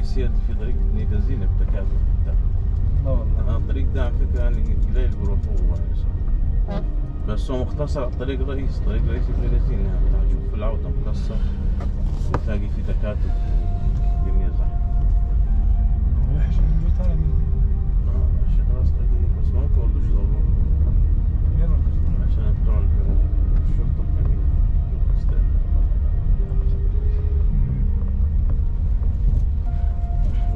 سيرت في طريق نيجازينا بتكاد. لا والله. الطريق ده على فكرة يعني قليل بيروحوه يعني، بس هو مختصر على الطريق الرئيسي، طريق رئيسي في نيجازينا يعني تشوف في العودة مكسر وتلاقي في تكاتك والدنيا زحمة. وحش الجو طالع من ماشي خلاص قليل بس ممكن برضه يشتغلون عشان بتوع الشرطة الثانيين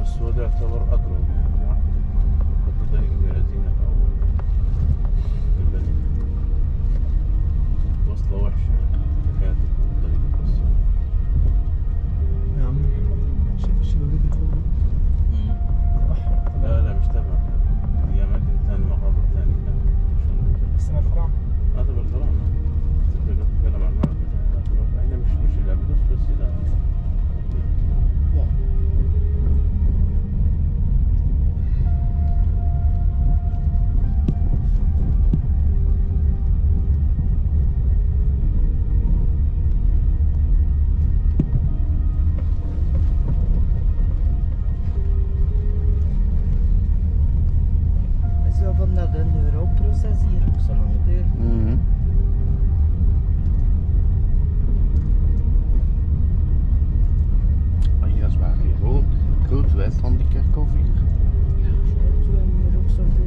بس هو ده يعتبر أقرب يعني كنت طريق نيجازينا في أول البلد وصلة وحشة تكاتك والطريق مكسر. يا عم شوف الشبابيك اللي فوق. لا مش تبع، هي أماكن تانية مقابر تانية. بس انا الفرع هذا بالفراعنة تقدر تتكلم عن معبد، هنا مش الأبدوس بس إذا Så var nede neuroprosesser så langt det. Ja, zwaar hier groot wet van die kerkhof hier. Ja, så er det også for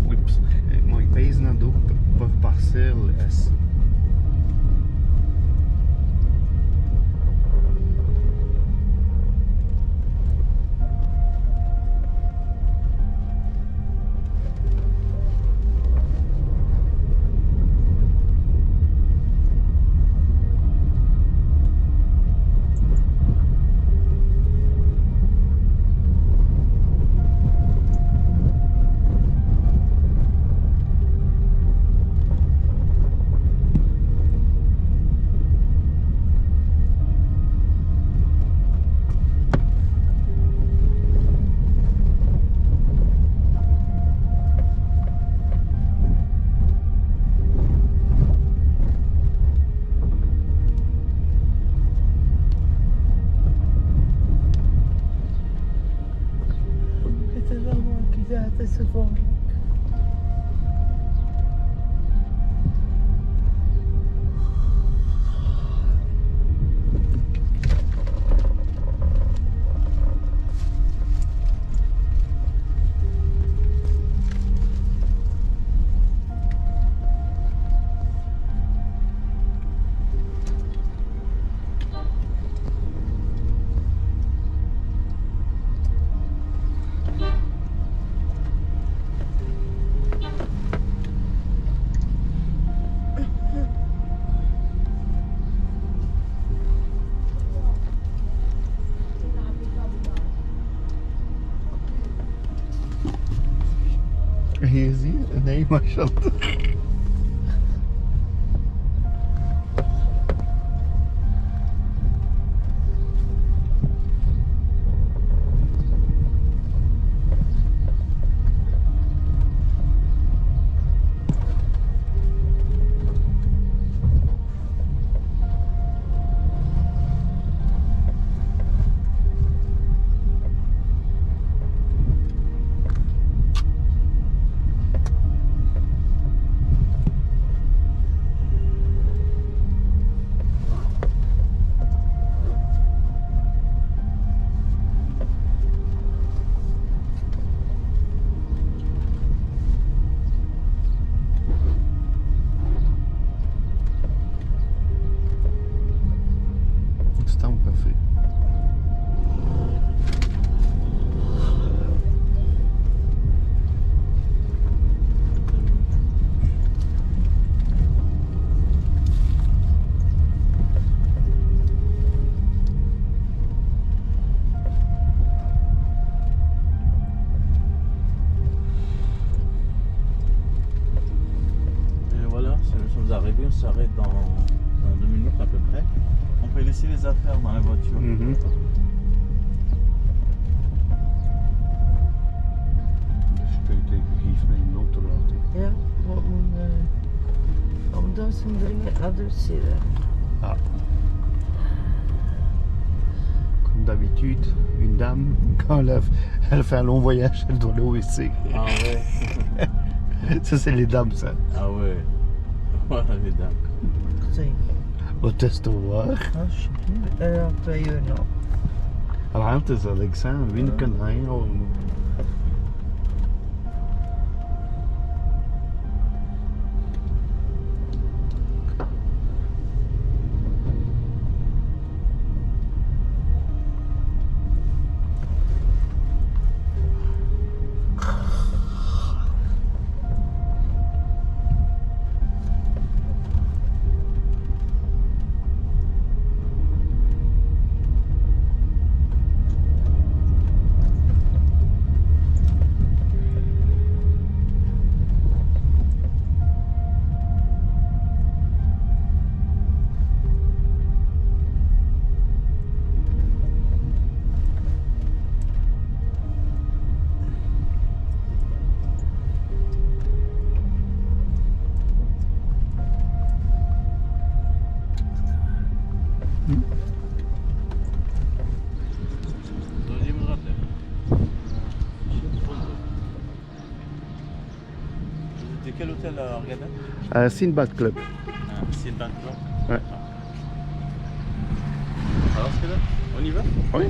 Oeps, maar ik pees naar ook per parcel is. كذا تسفون. Hier zie je? Nee, mashallah. arriver, on s'arrête dans 2 minutes à peu près. On peut laisser les affaires dans la voiture. Dus kun je geef mij een nood te laten. Ja, wat moet Omdat ze dringend naar de wc. Ah. Comme d'habitude, une dame, quand elle fait un long voyage, elle doit aller au WC. Ah ouais. Ça, c'est les dames, ça. Ah ouais. Voilà les dames. Zeg, Au testoir. alsjeblieft. 2 uur nog. Ruimte zal ik zijn, winken, heen. Deuxième raté. C'était quel hôtel à Organa? Sinbad Club. C'est le Club. Ouais. Alors c'est là, on y va? Oui.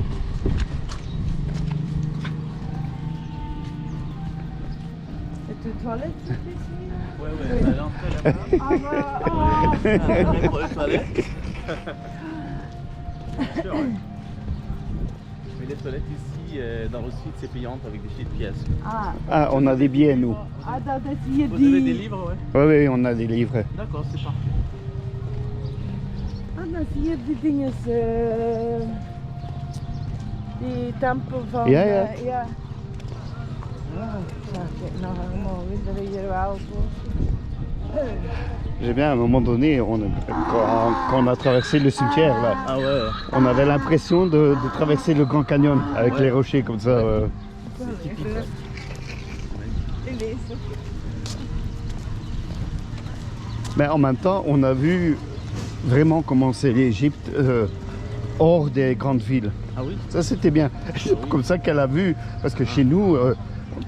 Het de toilet zit ici? Ouais, ouais, à l'entrée là-bas. Après pour les toilettes. Bien sûr, ouais. Mais les toilettes ici, dans le sud, c'est payante avec des petites pièces. Ah, on a des billets, nous. Dat is hier Vous avez des die... livres, ouais? Oui, oui, on a des livres. D'accord, c'est parfait. Dat is hier die dingen... Die tempel van... Ja, ja. Ja. Zag ik nog helemaal weer dat hier wel voor. J'ai bien, à un moment donné, quand on a traversé le cimetière, là, Ah ouais. on avait l'impression de traverser le Grand Canyon avec Ouais. les rochers comme ça. C'est typique. Ouais. Mais en même temps, on a vu vraiment comment c'est l'Égypte hors des grandes villes. Ah oui? Ça, c'était bien. C'est oui. comme ça qu'elle a vu, parce que chez nous,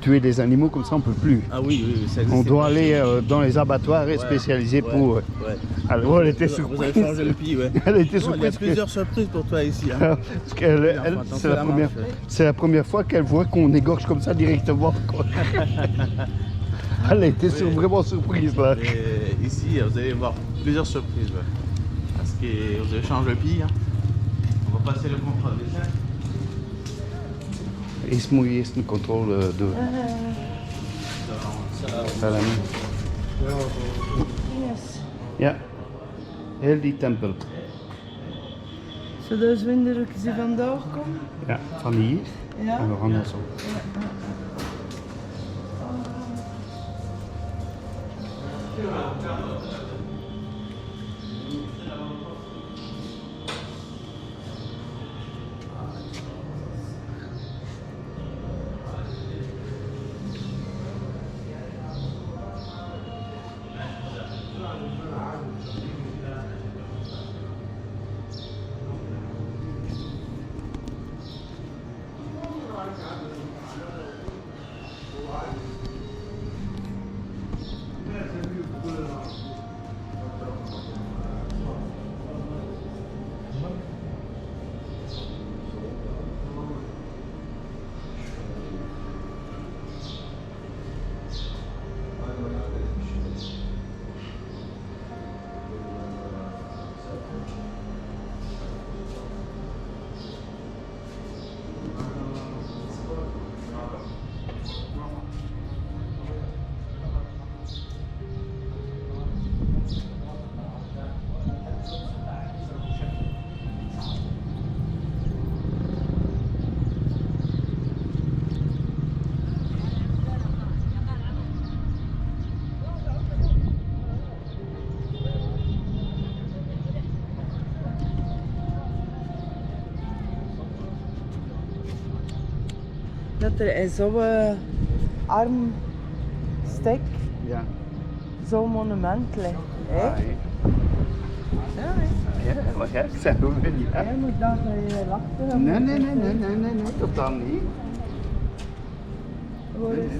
tuer des animaux comme ça, on peut plus. Ah oui, oui, oui. Ça On existe doit pas aller chez nous. dans les abattoirs spécialisés Ouais, pour... ouais. Alors, elle était Vous surprise. avez changé le pays, ouais. Elle était Non, il y a surprise. que- plusieurs surprises pour toi ici. Hein. Parce qu'elle, Enfin, elle, attends, c'est la première, marche. c'est la première fois qu'elle voit qu'on égorge comme ça directement. quoi. Elle a été vraiment surprise là. Et ici, vous allez voir plusieurs surprises. Ouais. Parce que vous avez changé le pays. Hein. On va passer le contrôle des chaînes. Eerst moet je eerst een controle doen. Salam. Yes. Ja, heel die tempel. Zo dus wanneer ze vandaag komen? Ja, van hier. Ja. En we gaan dan zo. Dat er in zo'n arm stuk Ja. zo'n monument ligt. Hoi. Ja, maar ja, ik zeg hoe wil je. Jij moet daar wachten. Nee, totaal niet. Waar is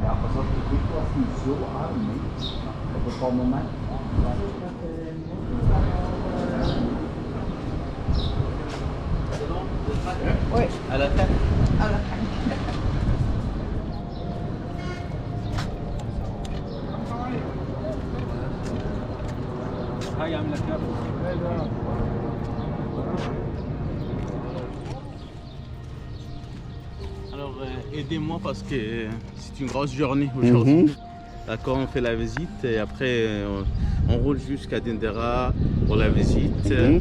Ja, pas op, de wind was niet zo arm, hè. Op een bepaald moment. Oui. À la tête. Alors aidez-moi parce que c'est une grosse journée aujourd'hui. Mhm. D'accord, on fait la visite et après on roule jusqu'à Dendera pour la visite. Mhm.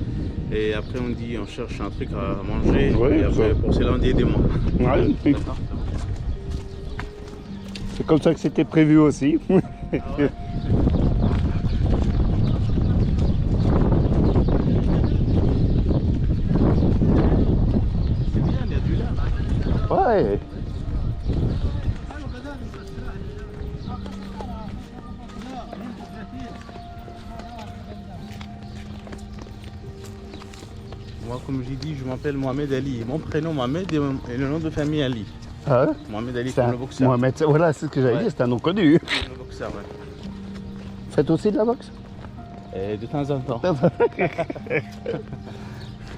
Et après on dit on cherche un truc à manger. Oui, et après ça. pour cela on dit aidez-moi. Ouais, D'accord. c'est comme ça que c'était prévu aussi. Ah ouais. C'est bien, il y a du lait. Ouais. Moi, comme j'ai dit, je m'appelle Mohamed Ali. Mon prénom Mohamed et le nom de famille Ali. Ah, Mohamed Ali c'est comme un- le boxeur. Mohamed, voilà, c'est ce que j'avais Ouais. dit, c'est un nom connu. Comme le boxeur, ouais. Faites aussi de la boxe? Et de temps en temps.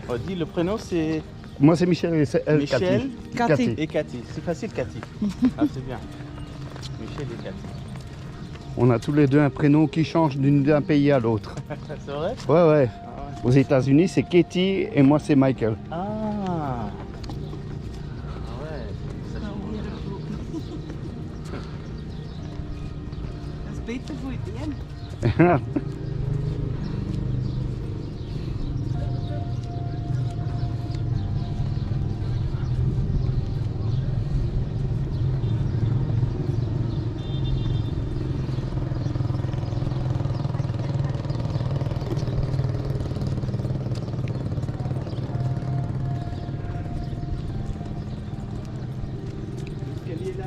On dit le prénom c'est Moi c'est Michel et c'est elle, Michel Cathy. et Cathy. C'est facile Cathy. Ah c'est bien. Michel et Cathy. On a tous les deux un prénom qui change d'un pays à l'autre. C'est vrai? Ouais, ouais. Ah, Aux États-Unis c'est Katie et moi c'est Michael. ouais. Ah ouais. Ça Dat is beter voor je been. L'escalier là,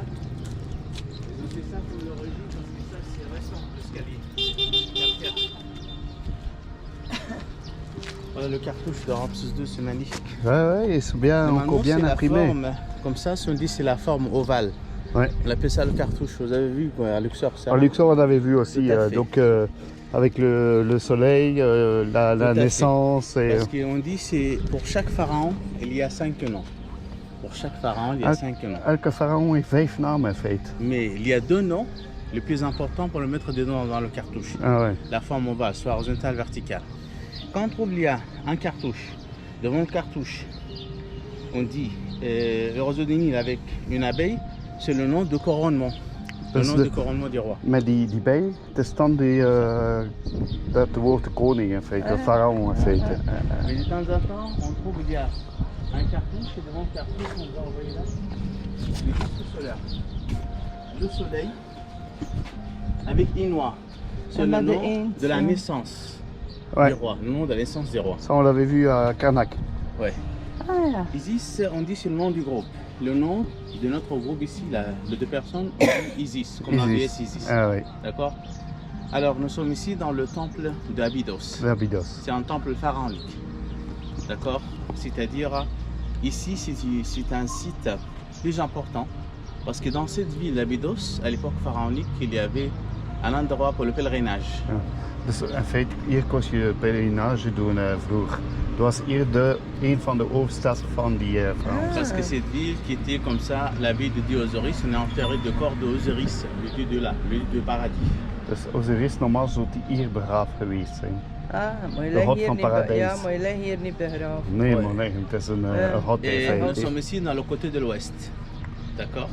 ils ont fait ça pour l'origine parce que ça c'est récent l'escalier. Voilà le cartouche de Ramses II, c'est magnifique. Ouais, ouais, ils sont bien, Normalement, encore bien c'est la imprimés. forme, comme ça, si on dit c'est la forme ovale. Ouais. On appelle ça le cartouche, vous avez vu quoi, à Luxor ça. En Luxor on avait vu aussi, Tout à fait. donc avec le soleil, la à fait. naissance et... Parce qu'on dit c'est pour chaque pharaon, il y a 5 noms. Pour chaque pharaon, il y a Ah. 5 noms. Elke pharaon heeft 5 namen in feite. Mais il y a 2 noms, les plus importants pour le mettre dedans dans le cartouche. Ah ouais. La forme ovale, soit horizontale, verticale. Quand on trouve il y a un cartouche, devant le cartouche, on dit le roseau des Nil avec une abeille, c'est le nom de couronnement. Le Dus nom de- de couronnement du roi. Met die bij, het is dan dat woord de koning in feite, de pharaon in feite. Mais de temps en temps, on trouve il y a un cartouche et devant le cartouche, on va envoyer là les disques solaires. Le soleil avec Inouï, c'est On le a des nom Indes, de la ça. naissance Ouais. du roi, le nom de la naissance du roi. Ça on l'avait vu à Karnak. Ouais. Ah, Isis, on dit c'est le nom du groupe. Le nom de notre groupe ici, là, les 2 personnes, on dit Isis, comme la déesse Isis. Ah oui, D'accord? Alors nous sommes ici dans le temple d'Abydos. d'Abydos. C'est un temple pharaonique. D'accord? C'est-à-dire, ici c'est un site plus important parce que dans cette ville d'Abydos, à l'époque pharaonique, il y avait un endroit pour le pèlerinage. Dus in feite, hier kon je pelerinage doen vroeger. Het was hier een van de hoofdstad van die Frans. Parce que cette ville qui était comme ça, la ville de Dieu Osiris, on est enterré de corps d'Osiris, le dieu de là, le dieu du paradis. Dus Osiris normaal zou die hier begraafd geweest zijn. ah, maar je De ligt God hier van niet be- Paradijs. ja, maar je ligt hier niet begraven. Nee, Ouais. maar nee, het is een Ja. hot in Et nous feite. sommes ici dans le côté de l'ouest. D'accord?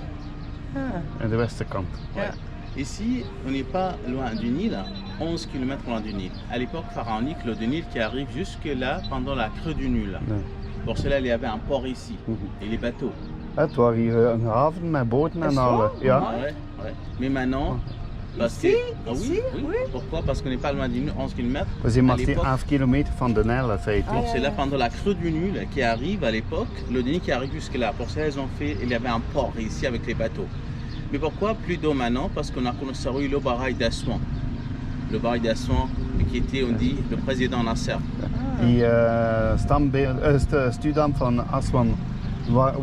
Ah, Aan de westenkant. ja. Ici, on n'est pas loin du Nil, 11 km loin du Nil. À l'époque pharaonique, l'eau du Nil qui arrive jusque là pendant la crue du Nil. Nee. Pour cela, il y avait un port ici Mhm. et les bateaux. Het was hier een haven met boten en Is alle. zo? Ja. Ouais, ouais. Mais maintenant, Parce Ici? que, oui, Ici? oui. Oui. Pourquoi? Parce qu'on n'est pas loin du Nul, 11 km. We zijn À maar l'époque, 11 kilometer van de Nijl, in feite. Ah, c'est là pendant la crue du Nul qui arrive à l'époque, le Nil qui arrive jusque là. Pour ça, ils ont fait, il y avait un port ici avec les bateaux. Mais pourquoi plus d'eau maintenant? Parce qu'on a construit le barrage d'Assouan. Le barrage d'Assouan qui était, on dit, le président Nasser. Die stuwdam van Aswan,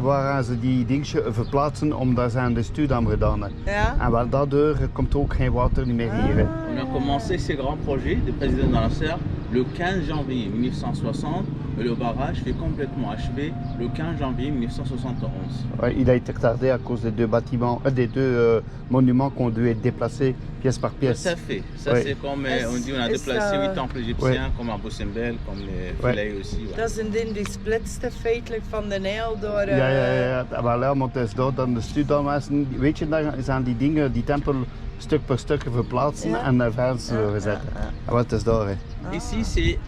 waar ze die dingetje verplaatsen, om daar zijn de stuwdam gedaan. Ja. En wel daardoor komt ook geen water meer hier. hè. On a commencé ces grands projets du président Nasser le 15 janvier 1960 et le barrage fait complètement achevé le 15 janvier 1971. Ouais, il a été retardé à cause des deux bâtiments, des deux monuments qui ont dû être déplacés pièce par pièce. Ça fait, ça Ouais. c'est comme on dit, on a Est-ce déplacé que- 8 temples égyptiens comme à Boussembel, comme les Ouais. Philae aussi. ouais. Dat zijn dan die splitste feitelijk van de Nijl door... Ja. Wel ja, want het is door dan de stuwdam is, weet je, daar zijn die dingen, die tempel stuk per stuk verplaatsen Ja. en verder gezet. En wat is daar? Hè? Ici c'est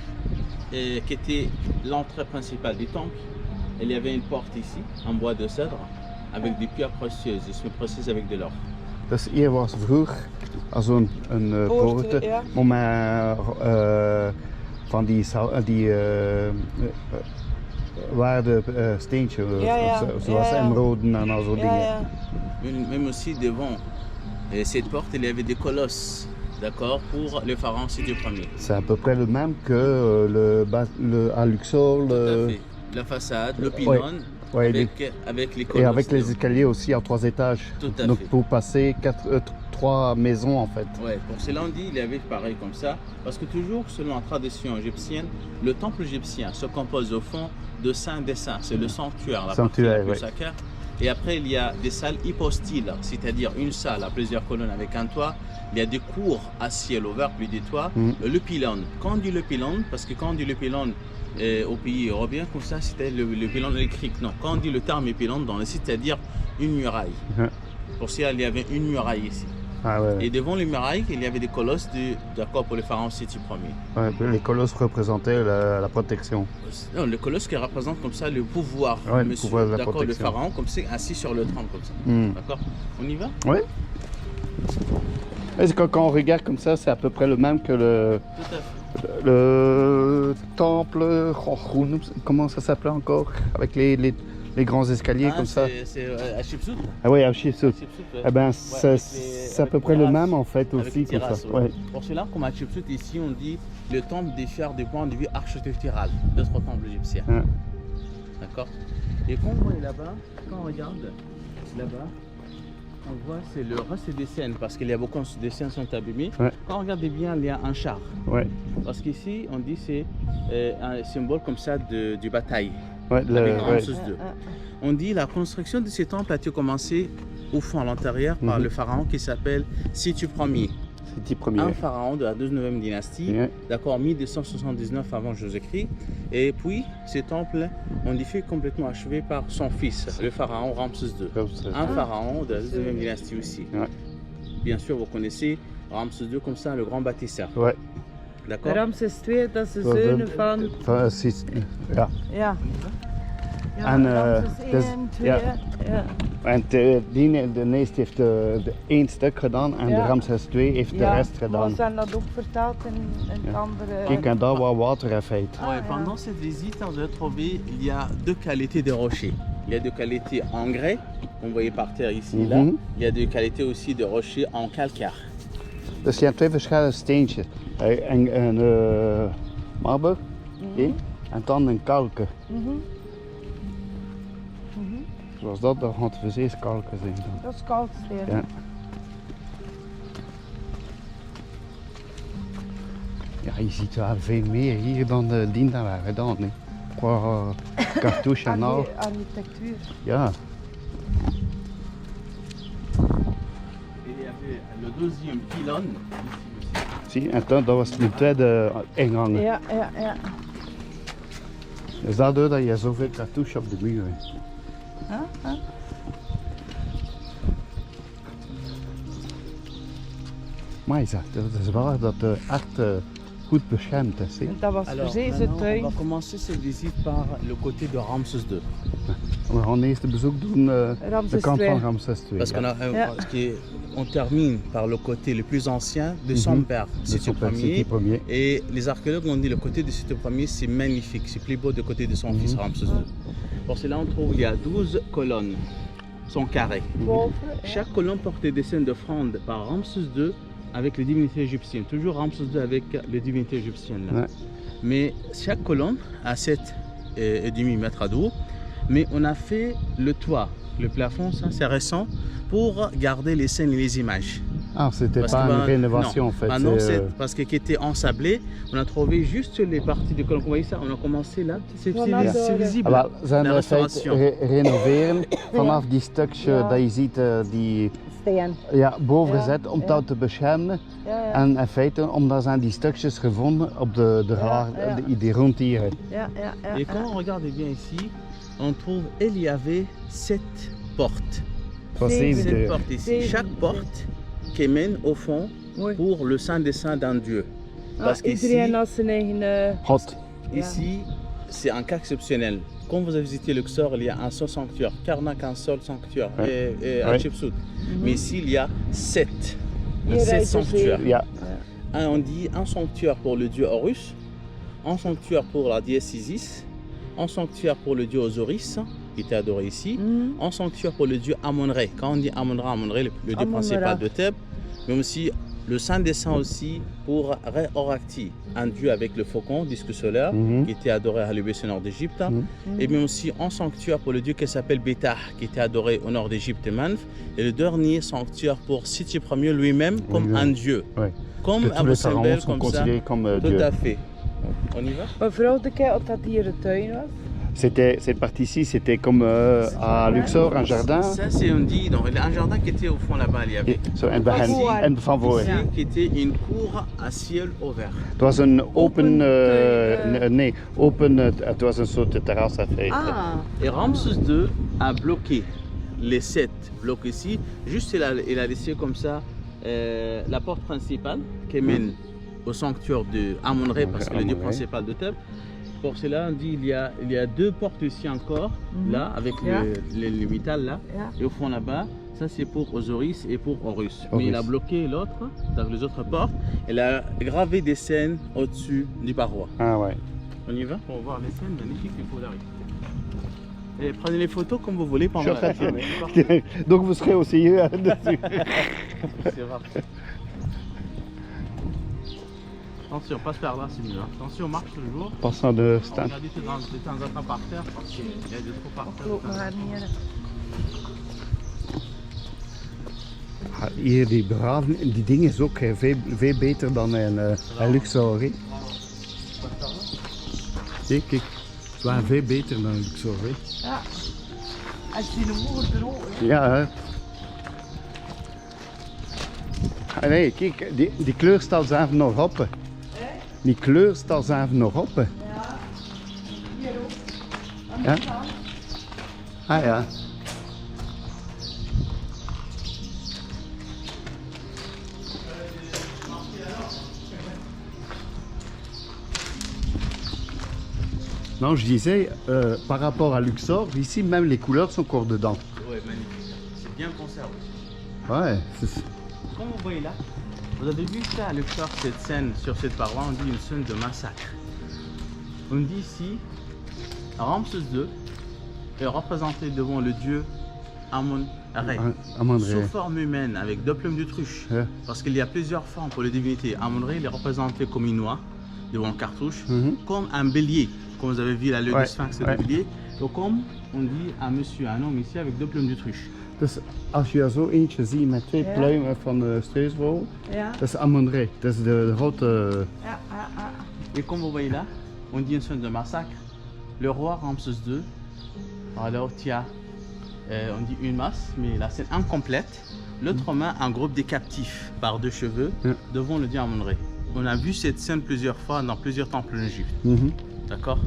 qui était l'entrée principale du temple. Il y avait une porte ici en bois de cèdre avec des pierres précieuses, je suis précise avec de l'or. Dus hier was vroeger als zo'n Poort, poort, ja. maar van die waarde steentje, Ja. zoals Ja. emeralden en al zo'n Ja, dingen. ja. Même aussi devant cette porte, il y avait des colosses, d'accord, pour le pharaon Séti Ier. C'est à peu près le même que à Luxor, Tout à fait. La façade, le pylône, ouais, avec les colosses. et avec les escaliers aussi en 3 étages. Tout à Donc fait. pour passer 3 maisons en fait. Ouais, pour cela on dit il y avait pareil comme ça, parce que toujours selon la tradition égyptienne, le temple égyptien se compose au fond de 5 dessins, c'est le sanctuaire, la partie la Sanctuaire, plus ouais. sacrée. Et après il y a des salles hypostyles, c'est-à-dire une salle à plusieurs colonnes avec un toit, il y a des cours à ciel ouvert, plus des toits, le pylône. Quand on dit le pylône, parce que quand on dit le pylône au pays européen, comme ça c'était le pylône électrique, non, quand on dit le terme pylône dans le site, c'est-à-dire une muraille. Pour ça il y avait une muraille ici. Ah ouais. Et devant les murailles, il y avait des colosses d'accord pour le pharaon Séti Ier. Ouais, les colosses représentaient la protection. Non, le colosse qui représente comme ça le pouvoir, Ouais, le monsieur, pouvoir de la d'accord, le protection. pharaon comme c'est assis sur le trône comme ça. D'accord. On y va? Oui. Quand on regarde comme ça, c'est à peu près le même que Tout à fait. le temple. Comment ça s'appelait encore? Avec les grands escaliers comme ça. C'est à Chipsout. Ah oui, à Chipsout. Ouais. Eh ben, Ouais, c'est à avec peu les près le terrasses, même en fait avec aussi. les Comme terrasses, ça. ouais. Ouais. Pour cela, comme à Chipsout, ici on dit le temple diffère du point de vue architectural d'autres temples égyptiens. Ouais. D'accord. Et quand on voit là-bas, quand on regarde là-bas, on voit c'est le reste des scènes parce qu'il y a beaucoup de scènes sont abîmées. Ouais. Quand on regarde bien, il y a un char. Ouais. Parce qu'ici, on dit c'est un symbole comme ça du bataille. Ouais, Avec ouais. Ramsès II. On dit la construction de ce temple a été commencée au fond à l'intérieur par le pharaon qui s'appelle Séti Ier. C'était premier. Un pharaon de la 19e dynastie, Ouais. d'accord, 1279 avant Jésus-Christ. Et puis, ce temple, on dit fait complètement achevé par son fils, le pharaon Ramsès II. Un pharaon de la 19e dynastie aussi. Ouais. Bien sûr, vous connaissez Ramsès II comme ça, le grand bâtisseur. Ouais. D'accord. Ramses II, dat is de zoon van... Ja. Ja. En, Ramses dus- 1, 2, ja. ja. En de Neest heeft de één stuk gedaan en de Ja. Ramses II heeft de Ja, rest maar gedaan. ze hebben dat ook vertaald in het Ja. andere... Kijk, en daar waar water in feite. Ouais, pendant cette visite, on a trouvé il y a deux qualités de rochers. Il y a deux qualités en grès, qu'on voyait par terre ici et là. Mhm. Il y a deux qualités aussi de rochers en calcaire. Dus je hebt twee verschillende steentjes. Een marmer en dan een kalken. Zoals dat, dan gaat het zeer kalken zijn. Dan. Dat is kalksteen. Ja. Ja, je ziet wel veel meer hier dan de dien dat we gedaan. Hè. Qua cartouche en al. Architectuur. Ja. Et il y avait le deuxième pylône. Zie, en dan, dat was de tweede ingang. Ja, ja, ja. Dus daardoor dat je zoveel cartouche op de muur hebt. Maar je zegt, dat is waar dat de echt goed beschermd is. Hè. En dat was Alors, precies maintenant, het on va tuin. commencer cette visite par le côté de Ramsès II. We gaan eerst een bezoek doen de Ramses kant II. van Ramses II. Parce ja. qu'on a, Ja. parce que on termine par le côté le plus ancien de son père, De Seti son père, Seti Ier. Et les archéologues ont dit le côté de Seti Ier, c'est magnifique, c'est plus beau du côté de son fils Ramsès II. Pour cela, on trouve il y a 12 colonnes, sont carrées. Boven. Chaque colonne portait des scènes d'offrande par Ramsès II avec les divinités égyptiennes. Toujours Ramsès II avec les divinités égyptiennes. Là. Ouais. Mais chaque colonne a 7,5 mètres de haut. Mais on a fait le toit, le plafond, ça c'est récent, pour garder les scènes et les images. Ah, c'était Parce pas que, une ben, rénovation non. en fait. Ah non, c'est, c'est parce que qui était ensablé, on a trouvé juste les parties de colonne. Vous voyez ça, on a commencé là, c'est visible. Wel, ze hebben La in feite restauration. renoveren vanaf die stukje dat je ziet die Steen. boven Ja, gezet om ja. dat te beschermen. Ja, ja. En in feite omdat zijn die stukjes gevonden op Ja. die ronddieren. Ja, ja, ja. Et quand on regarde bien ici, on trouve il y avait 7 portes. Het was Zeven. 7 7 portes ici. Zeven. Chaque porte qui mène au fond Mooi. pour le saint des saints d'un Dieu. Parce qu'ici, Iedereen had zijn eigen... God. ici c'est un cas exceptionnel. Quand vous avez visité Luxor, il y a un seul sanctuaire. Karnak, un seul sanctuaire. Ouais. Et à Ouais. Hatshepsut. Mais ici, il y a 7. Hier 7 uit de sanctuaires. zee. Ja, On dit un sanctuaire pour le dieu Horus, un sanctuaire pour la déesse Isis, un sanctuaire pour le dieu Osiris, qui était adoré ici, Mhm. un sanctuaire pour le dieu Amon-Ré. Quand on dit Amon-Ra, le dieu Amon-Ra. principal de Thèbes, mais aussi le saint des saints aussi pour Ré-Orakti, un dieu avec le faucon, disque solaire, Mhm. qui était adoré à l'Égypte au nord d'Égypte. Et même aussi un sanctuaire pour le dieu qui s'appelle Bétar, qui était adoré au nord d'Égypte et Manf. Et le dernier sanctuaire pour Seti Ier lui-même comme Oui, un dieu. ouais. Comme Que tous Abu les Simbel, pharaons sont comme ça. considérés comme Tout Dieu. à fait. On y va? Maar vooral de kijk of dat hier de tuin was. Cette partie-ci, c'était comme à Luxor, un jardin. Ça, c'est on dit, non, il y a un jardin qui était au fond là-bas, il y avait. Zo, en van voor. Ici, qui était une cour à ciel ouvert. Het was een open, tuin, nee, open, het was een soort terras à feite. Ah. Et Ramsès II a bloqué les 7 blocs ici. Juste, il a laissé comme ça la porte principale qui mène au sanctuaire de Amon-Ré, parce que le dieu Amon-Ré. principal de Thèbes. Pour cela, on dit il y a 2 portes ici encore, là, avec Yeah. le métal là. Ja. Et au fond là-bas, ça c'est pour Osiris et pour Horus. Horus. Mais il a bloqué l'autre, donc les autres portes. Il a gravé des scènes au-dessus du paroi. Ah ouais. On y va pour voir les scènes magnifiques du Polari. Et prenez les photos comme vous voulez pendant Je suis en train la de scène. filmer. Donc vous serez aussi dessus. C'est rare. Attention, passe par là, c'est mieux. Hein. Attention, marche toujours. Passant de stand. Regardez de temps en temps par terre parce qu'il y a des trous par terre. Loop maar haar neer. Hier die begraven, die ding is ook veel beter dan in Luxor. Hè. Zie, kijk, het waren veel beter dan Luxor. Hè. Ja. Als je de moeder droog is. Ja, hè. Ah, nee, kijk, die kleur staat zelf nog op. Die kleur staat zelf nog op. Ja. Hier ook. Aan de Ja. kant. Ah ja. Non, je disais, par rapport à Luxor, ici même les couleurs sont encore dedans. Ouais, magnifique. C'est bien conservé. Ouais, Comme vous voyez là, vous avez vu ça à Luxor, cette scène sur cette paroi, on dit une scène de massacre. On dit ici, Ramsès II est représenté devant le dieu Amon-Ré, Amon-Ré. sous forme humaine avec 2 plumes d'autruche. Ouais. Parce qu'il y a plusieurs formes pour les divinités. Amon-Ré, il est représenté comme une oie devant le cartouche, Mhm. comme un bélier, comme vous avez vu la leu Ouais, du sphinx et ouais. du bélier. Donc comme on dit un monsieur, un homme ici avec 2 plumes d'autruche. Dus als je er zo eentje ziet met 2 Ja. pluimen van de struisvogel, Ja. dat is Amon-Ré. Dat is de grote... Ja, ja, ja. Et comme vous voyez là, on dit une scène de massacre. Le roi Ramsès II, alors il y a, on dit une masse, mais la scène incomplète. L'autre main, un groupe de captifs par 2 cheveux Ja. devant le dieu Amon-Ré. On a vu cette scène plusieurs fois dans plusieurs temples en Égypte. Mhm. D'accord?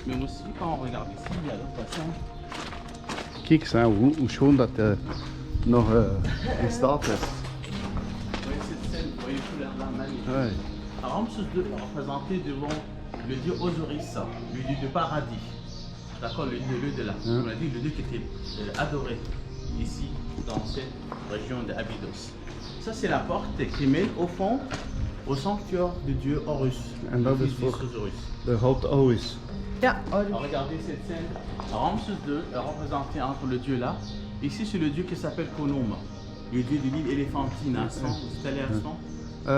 Mais aussi, quand on regarde ici, il y a d'autres scènes. Kijk eens aan hoe schoon dat nog in staat is. Vous voyez cette scène, vous voyez tout là, magnifique. Ouais. Ramsès II est représenté devant le dieu Osiris, le dieu du paradis. D'accord, le dieu de là. Hein. On a dit le dieu qui était adoré ici, dans cette région d'Abydos. Ça, c'est la porte qui mène au fond au sanctuaire de Dieu Horus. En dat le is fils voor d'Osiris. de god Horus. Ja, Alors, regardez cette scène. Ramses II est représenté entre le dieu là. Ici, c'est le dieu qui s'appelle Konum, le dieu de l'île éléphantine à Aswan. Vous êtes allé à Aswan?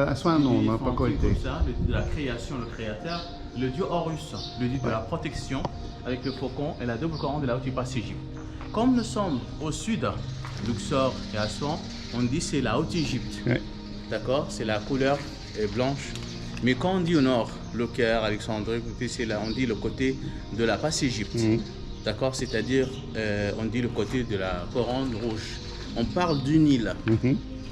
Aswan, non, on n'a pas encore été. Comme ça, le dieu de la création, le créateur. Le dieu Horus, le dieu de la protection, avec le faucon et la double couronne de la haute passe Égypte. Comme nous sommes au sud, Luxor et Aswan, on dit c'est la haute Égypte. Ouais. D'accord? C'est la couleur blanche. Mais quand on dit au nord, le Caire, Alexandrie, c'est là, on dit le côté de la passe Égypte. D'accord? C'est-à-dire, on dit le côté de la couronne rouge. On parle du Nil.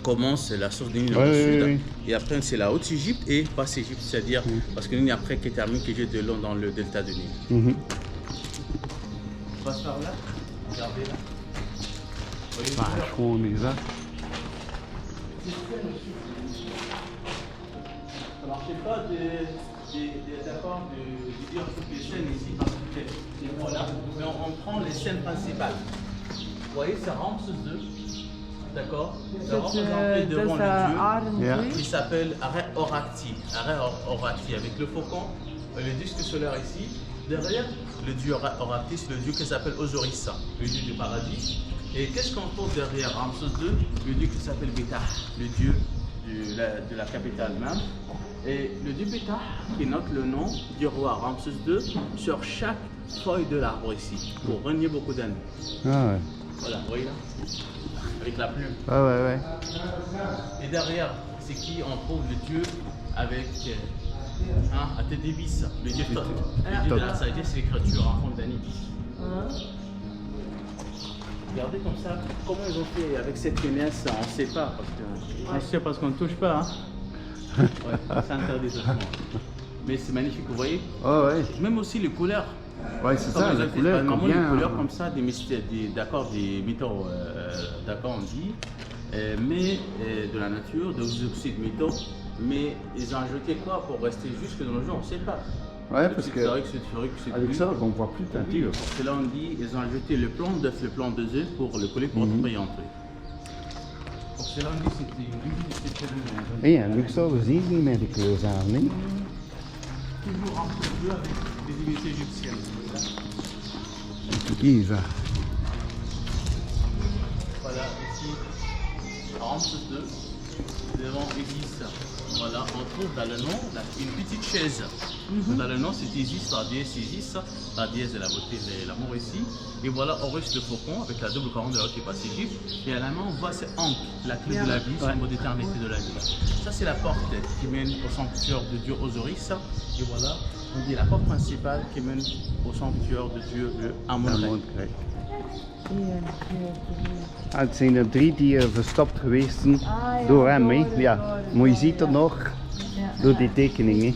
Comment c'est la source du Nil au sud. Et après, c'est la haute Égypte et passe Égypte, c'est-à-dire, parce que le Nil après qui termine, qui j'ai de l'eau dans le delta du Nil. On passe par là. Regardez là. Voyez Maar gewoon is dat. Alors, je ne sais pas d'accord de dire toutes les scènes ici, parce que voilà, mais on prend les scènes principales. Vous voyez, c'est Ramses II, d'accord? C'est représenté devant le dieu qui s'appelle Aré Orakti. Aré Orakti, avec le faucon, le disque solaire ici. Derrière, le dieu Orakti, c'est le dieu qui s'appelle Osiris, le dieu du paradis. Et qu'est-ce qu'on trouve derrière Ramses II? Le dieu qui s'appelle Betah, le dieu de la capitale même. Et le dieu Betah qui note le nom du roi Ramses II sur chaque feuille de l'arbre ici, pour régner beaucoup d'années. Ah ouais. Voilà, vous voyez là? Avec la plume. Ah ouais, ouais. Et derrière, c'est qui on trouve le dieu avec à tête d'évis, le dieu Thoth. Le dieu de la sagesse et l'écriture en forme d'anibis. Regardez comme ça, comment ils ont fait avec cette finesse, on ne sait pas, on sait parce qu'on ne touche pas. Hein. Ouais, c'est interdit de toucher. Mais c'est magnifique, vous voyez? Oh ouais. Même aussi les couleurs. Ouais, c'est ça, les couleurs Normalement, bien. les couleurs comme ça, des métaux, d'accord, on dit, mais de la nature, des oxydes métaux. Mais ils ont ajouté quoi pour rester jusque de nos jours, on ne sait pas. Ouais, parce que c'est avec ça, on ne voit plus de teinture. C'est là on dit, ils ont ajouté le plan d'œuf, le plan de œufs pour le coller pour briller entre eux. Pour cela on dit que c'était une visite. Ja, Luxor zie je niet met die kleur aan, niet? Toujours en bleu avec des divinités égyptiennes. Kiezen. Voilà, ici, Ramses II, devant Isis. Voilà, on trouve dans le nom une petite chaise. Dans le nom, c'est Isis, la déesse de la beauté et de l'amour ici. Et voilà Horus le faucon avec la double couronne de la haute passe Égypte. Et à la main, on voit c'est Ankh, la clé de la vie, symbole d'éternité de la vie. Ça, c'est la porte qui mène au sanctuaire de Dieu Osiris. Et voilà, on dit la porte principale qui mène au sanctuaire de Dieu Amon-Ra. Het zijn er 3 die verstopt geweest zijn door hem. Hè. Ja, maar je ziet het nog door die tekeningen.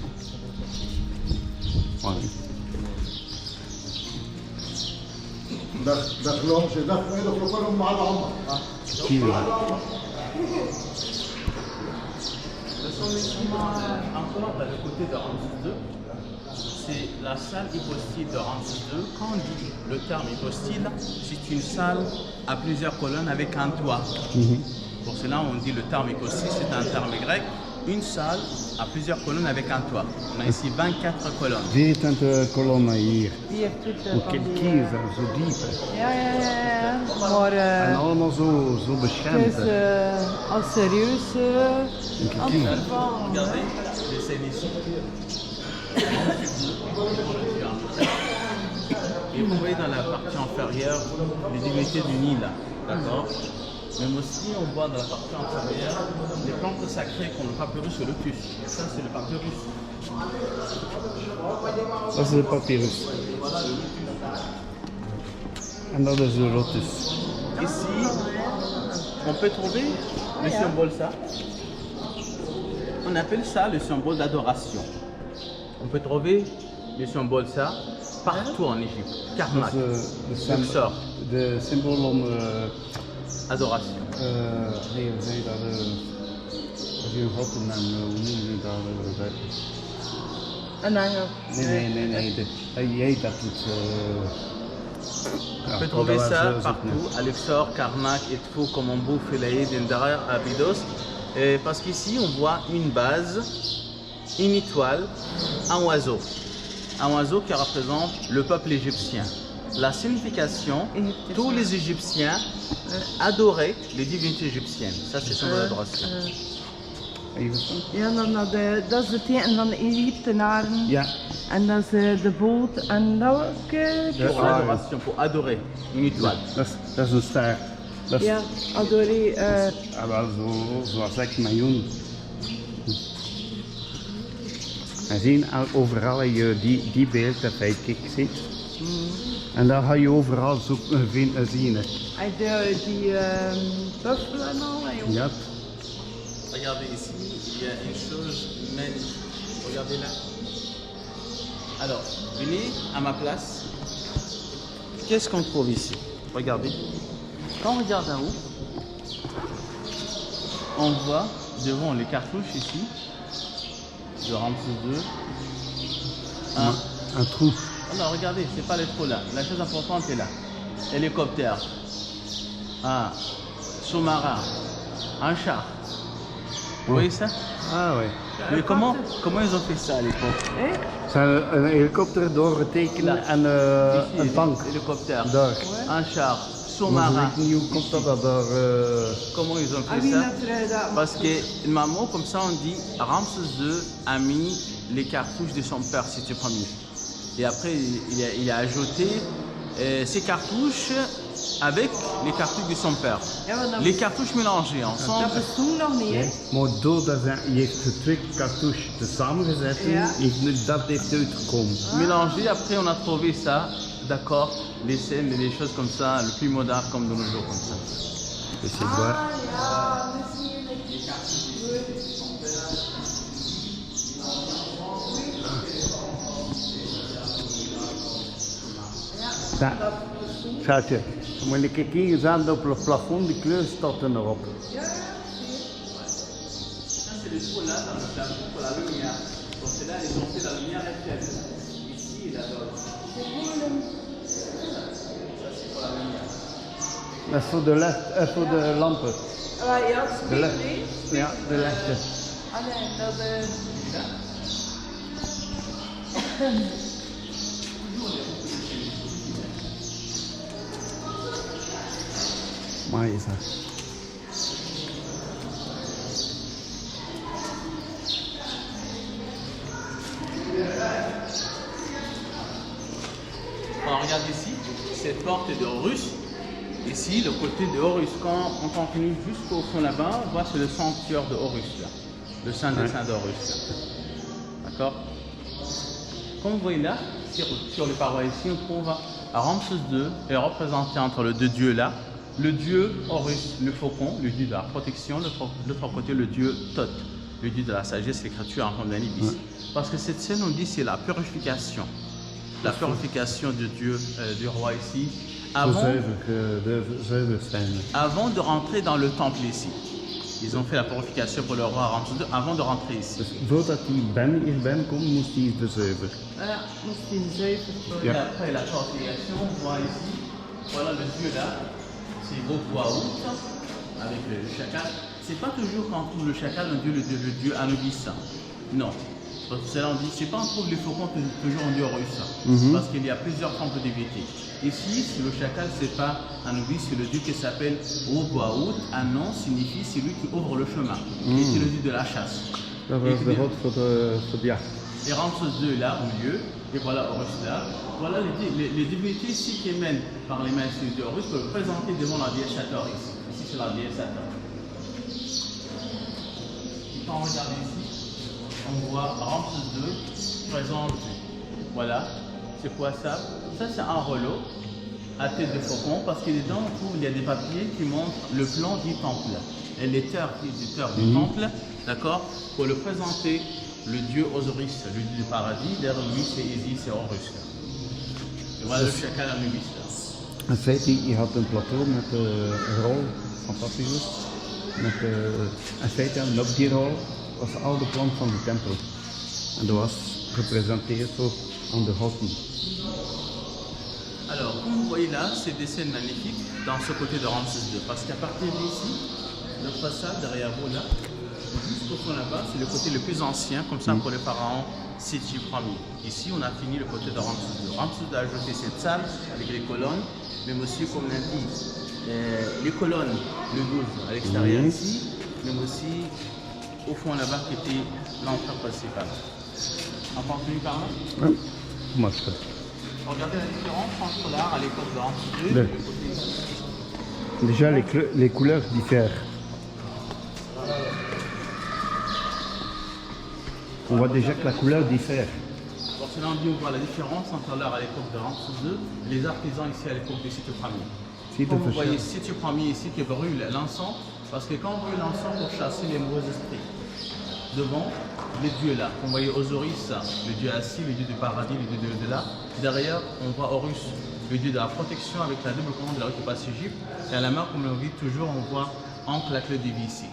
دخلهم شي دخلوا كلهم مع العمر Encore dans le côté de Ramses II, c'est la salle hypostyle de Ramses II. Quand on dit le terme hypostyle, c'est une salle à plusieurs colonnes avec un toit. Pour cela, on dit le terme hypostyle, c'est un terme grec. Une salle à plusieurs colonnes avec un toit. On a ici 24 colonnes. 24 kolommen hier. Die heeft het Hoe van die... kiezen, zo diep. Ja. Maar En allemaal zo het beschermd. is al serieus aan Kijk. het vervangen. Regardez, les scènes ici. Et vous voyez dans la partie inférieure les divinités du Nil, d'accord? Même aussi, on voit dans la partie inférieure les plantes sacrées qu'on le papyrus au lotus. Ça, c'est le papyrus. Dat is de papyrus. En dat is de lotus. Ici, on peut trouver le symbole ça. On appelle ça le symbole d'adoration. On peut trouver le symbole ça partout en Égypte. Karnak, Luxor, de symbool om... adoration. nee, we zeggen dat... als je een god en hoe noem je dat? Een engel. Nee. Jij dat doet... On peut trouver ça partout, à Luxor, Karnak, Edfou, Komombo, Felaïd, Indara, Abydos. Parce qu'ici, on voit une base, une étoile, un oiseau. Un oiseau qui représente le peuple égyptien. La signification, tous les Égyptiens adoraient les divinités égyptiennes. Ça, c'est son adoration. Ja, dat is het teken van de Egyptenaren. Ja. En dat is de boot. En dat Pour adoration, pour adorer une étoile. Dat is een ster. Dat is, ja, adoré. wel zoals 6 miljoen. En zien, overal heb je die beeld dat hij ziet. En daar ga je overal zien. En die buffel en al. Ja. Regardez ici, il y a une chose magnifique. Regardez là. Alors, venez à ma place. Qu'est-ce qu'on trouve ici? Regardez. Quand on regarde en haut, on voit devant les cartouches ici, de Ramsès II, Un trou. Oh non, regardez, c'est pas les trous là. La chose importante est là. Hélicoptère, un sous-marin, un char. Vous voyez ça? Ah ouais. Mais comment ils ont fait ça à l'époque? C'est een helikopter doorgetekend en een tank. Hélicoptère, Daar. un char, Maar sous-marin. ik weet niet hoe komt dat daar... Comment ils ont fait ça? Parce que maman, comme ça, on dit Ramsès II a mis les cartouches de son père, c'était premier. Et après, il a ajouté ces cartouches avec les cartouches de son père. Les cartouches mélangées ensemble. Dat bestond nog niet, hè? Maar doordat hij heeft de twee cartouches samengezet, Ja. dat heeft uitgekomen. Mélangées, après on a trouvé ça, d'accord, les scènes et les choses comme ça, le plus moderne comme de nos jours comme ça. Dus je doit... Ja, misschien. Schatje, moet ik hier eens aan op het plafond, die kleur staat er nog op. Ça c'est le trou là dans le plafond pour la lumière. Pour cela ils ont fait la lumière est faible. Ici et là-bas. Ça c'est pour la lumière. Dat is voor de, voor de lampen. Ja, het is De niet, nee. Ja, de lichten. Ah nee, dat Mooi is dat. Alors regarde ici, cette porte est de Horus. Ici, le côté de Horus. Quand on continue jusqu'au fond là-bas, on voit c'est le sanctuaire de Horus là. Le saint des saints d'Horus là. D'accord? Comme vous voyez là, sur les parois ici, on trouve Ramsès II est représenté entre les deux dieux là. Le dieu Horus, le faucon, le dieu de la protection, de l'autre côté le dieu Thoth, le dieu de la sagesse, l'écriture en forme d'anibis. Parce que cette scène, on dit, c'est la purification. La purification de Dieu, du roi ici, avant de rentrer dans le temple ici. Ils ont fait la purification pour le roi Ramsès II avant de rentrer ici. Dus voordat hij hier ben komt, moest hij bezuiveren. Ja, moest hij zuiver worden. Et après la purification, on voit ici, voilà le dieu là, c'est Gokwaout, avec le chacal. C'est pas toujours quand on trouve le chacal, on dit le dieu Anubis. Non. Parce que cela on dit, c'est pas on trouve les faucons toujours on dit Horus. Parce qu'il y a plusieurs formes de divinité. Ici, le chacal, c'est pas Anubis, c'est le dieu qui s'appelle Gokwaout. Un nom signifie celui qui ouvre le chemin. Et c'est le dieu de la chasse. Dat was de god voor de jacht. Et Ramsès II est là au milieu, et voilà Horus là. Voilà les divinités ici qui mènent par les mains de Horus pour le présenter devant la déesse Hathor ici. Ici c'est la déesse Hathor. Et quand on regarde ici, on voit Ramsès II présente, voilà, c'est quoi ça? Ça c'est un rouleau à tête de faucon parce que dedans on trouve il y a des papiers qui montrent le plan du temple. Et les terres du temple, d'accord, pour le présenter le dieu Osiris, le dieu du paradis, derrière lui c'est Isis et Horus. Et voilà le chacal Anubis là. In feite, je had een plateau met een rol van papyrus. In feite, en op die rol was al de plan van de tempel. En dat was gepresenteerd zo aan de goden. Alors, comme vous voyez là, c'est des scènes magnifiques dans ce côté de Ramsès II. Parce qu'à partir d'ici, le façade derrière vous là, jusqu'au fond là-bas, c'est le côté le plus ancien, comme ça pour le pharaon Séti Ier. Ici, on a fini le côté de Ramsès II. Ramsès II a ajouté cette salle avec les colonnes, mais aussi, comme on a dit, les colonnes, le 12 à l'extérieur ici, mais aussi au fond là-bas qui était l'entrée principale. On continue par là? Oui. Moi, je fais. Regardez la différence entre l'art à l'époque de Ramsès II et le côté ici. Déjà, les couleurs diffèrent. On voit déjà que la couleur diffère. Alors, c'est là on voit la différence entre l'art à l'époque de Ramsès II et les artisans ici à l'époque de Séti Ier. Comme vous voyez Séti Ier ici qui brûle l'encens, parce que quand on brûle l'encens pour chasser les mauvais esprits, devant les dieux là, vous voyez Osiris, le dieu assis, le dieu du paradis, le dieu de l'au-delà. Derrière, on voit Horus, le dieu de la protection avec la double commande de la route qui passe Égypte. Et à la main, comme on dit toujours, on voit Ankh, la clé de vie ici.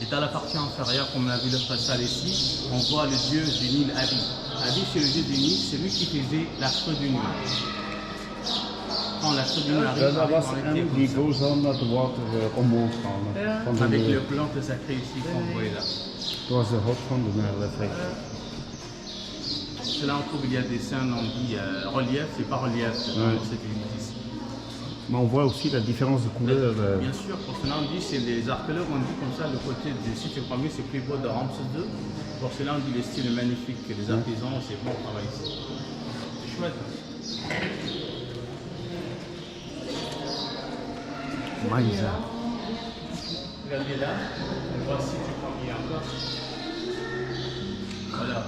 Et dans la partie inférieure, comme on a vu le façade ici, on voit le dieu du Nil, Abi. Abi, c'est le dieu du Nil, c'est lui qui faisait la creux du Nil. Quand la creux du Nil arrive, Dat was en die goes on dat de water omhoog gaan. avec le plante sacré ici qu'on voit là. Dat was de hot van de effect. C'est là on trouve il y a des scènes, on dit relief, c'est pas relief, c'est cette unité ici. Mais on voit aussi la différence de couleur. Bien sûr, pour cela on dit, c'est les archéologues on dit comme ça, le côté du Séti Ier c'est plus beau de Ramsès II. Pour cela on dit le style magnifique, que les artisans, c'est bon travail ici. C'est chouette. Maïsa. Regardez là, on voit Séti Ier encore. Voilà,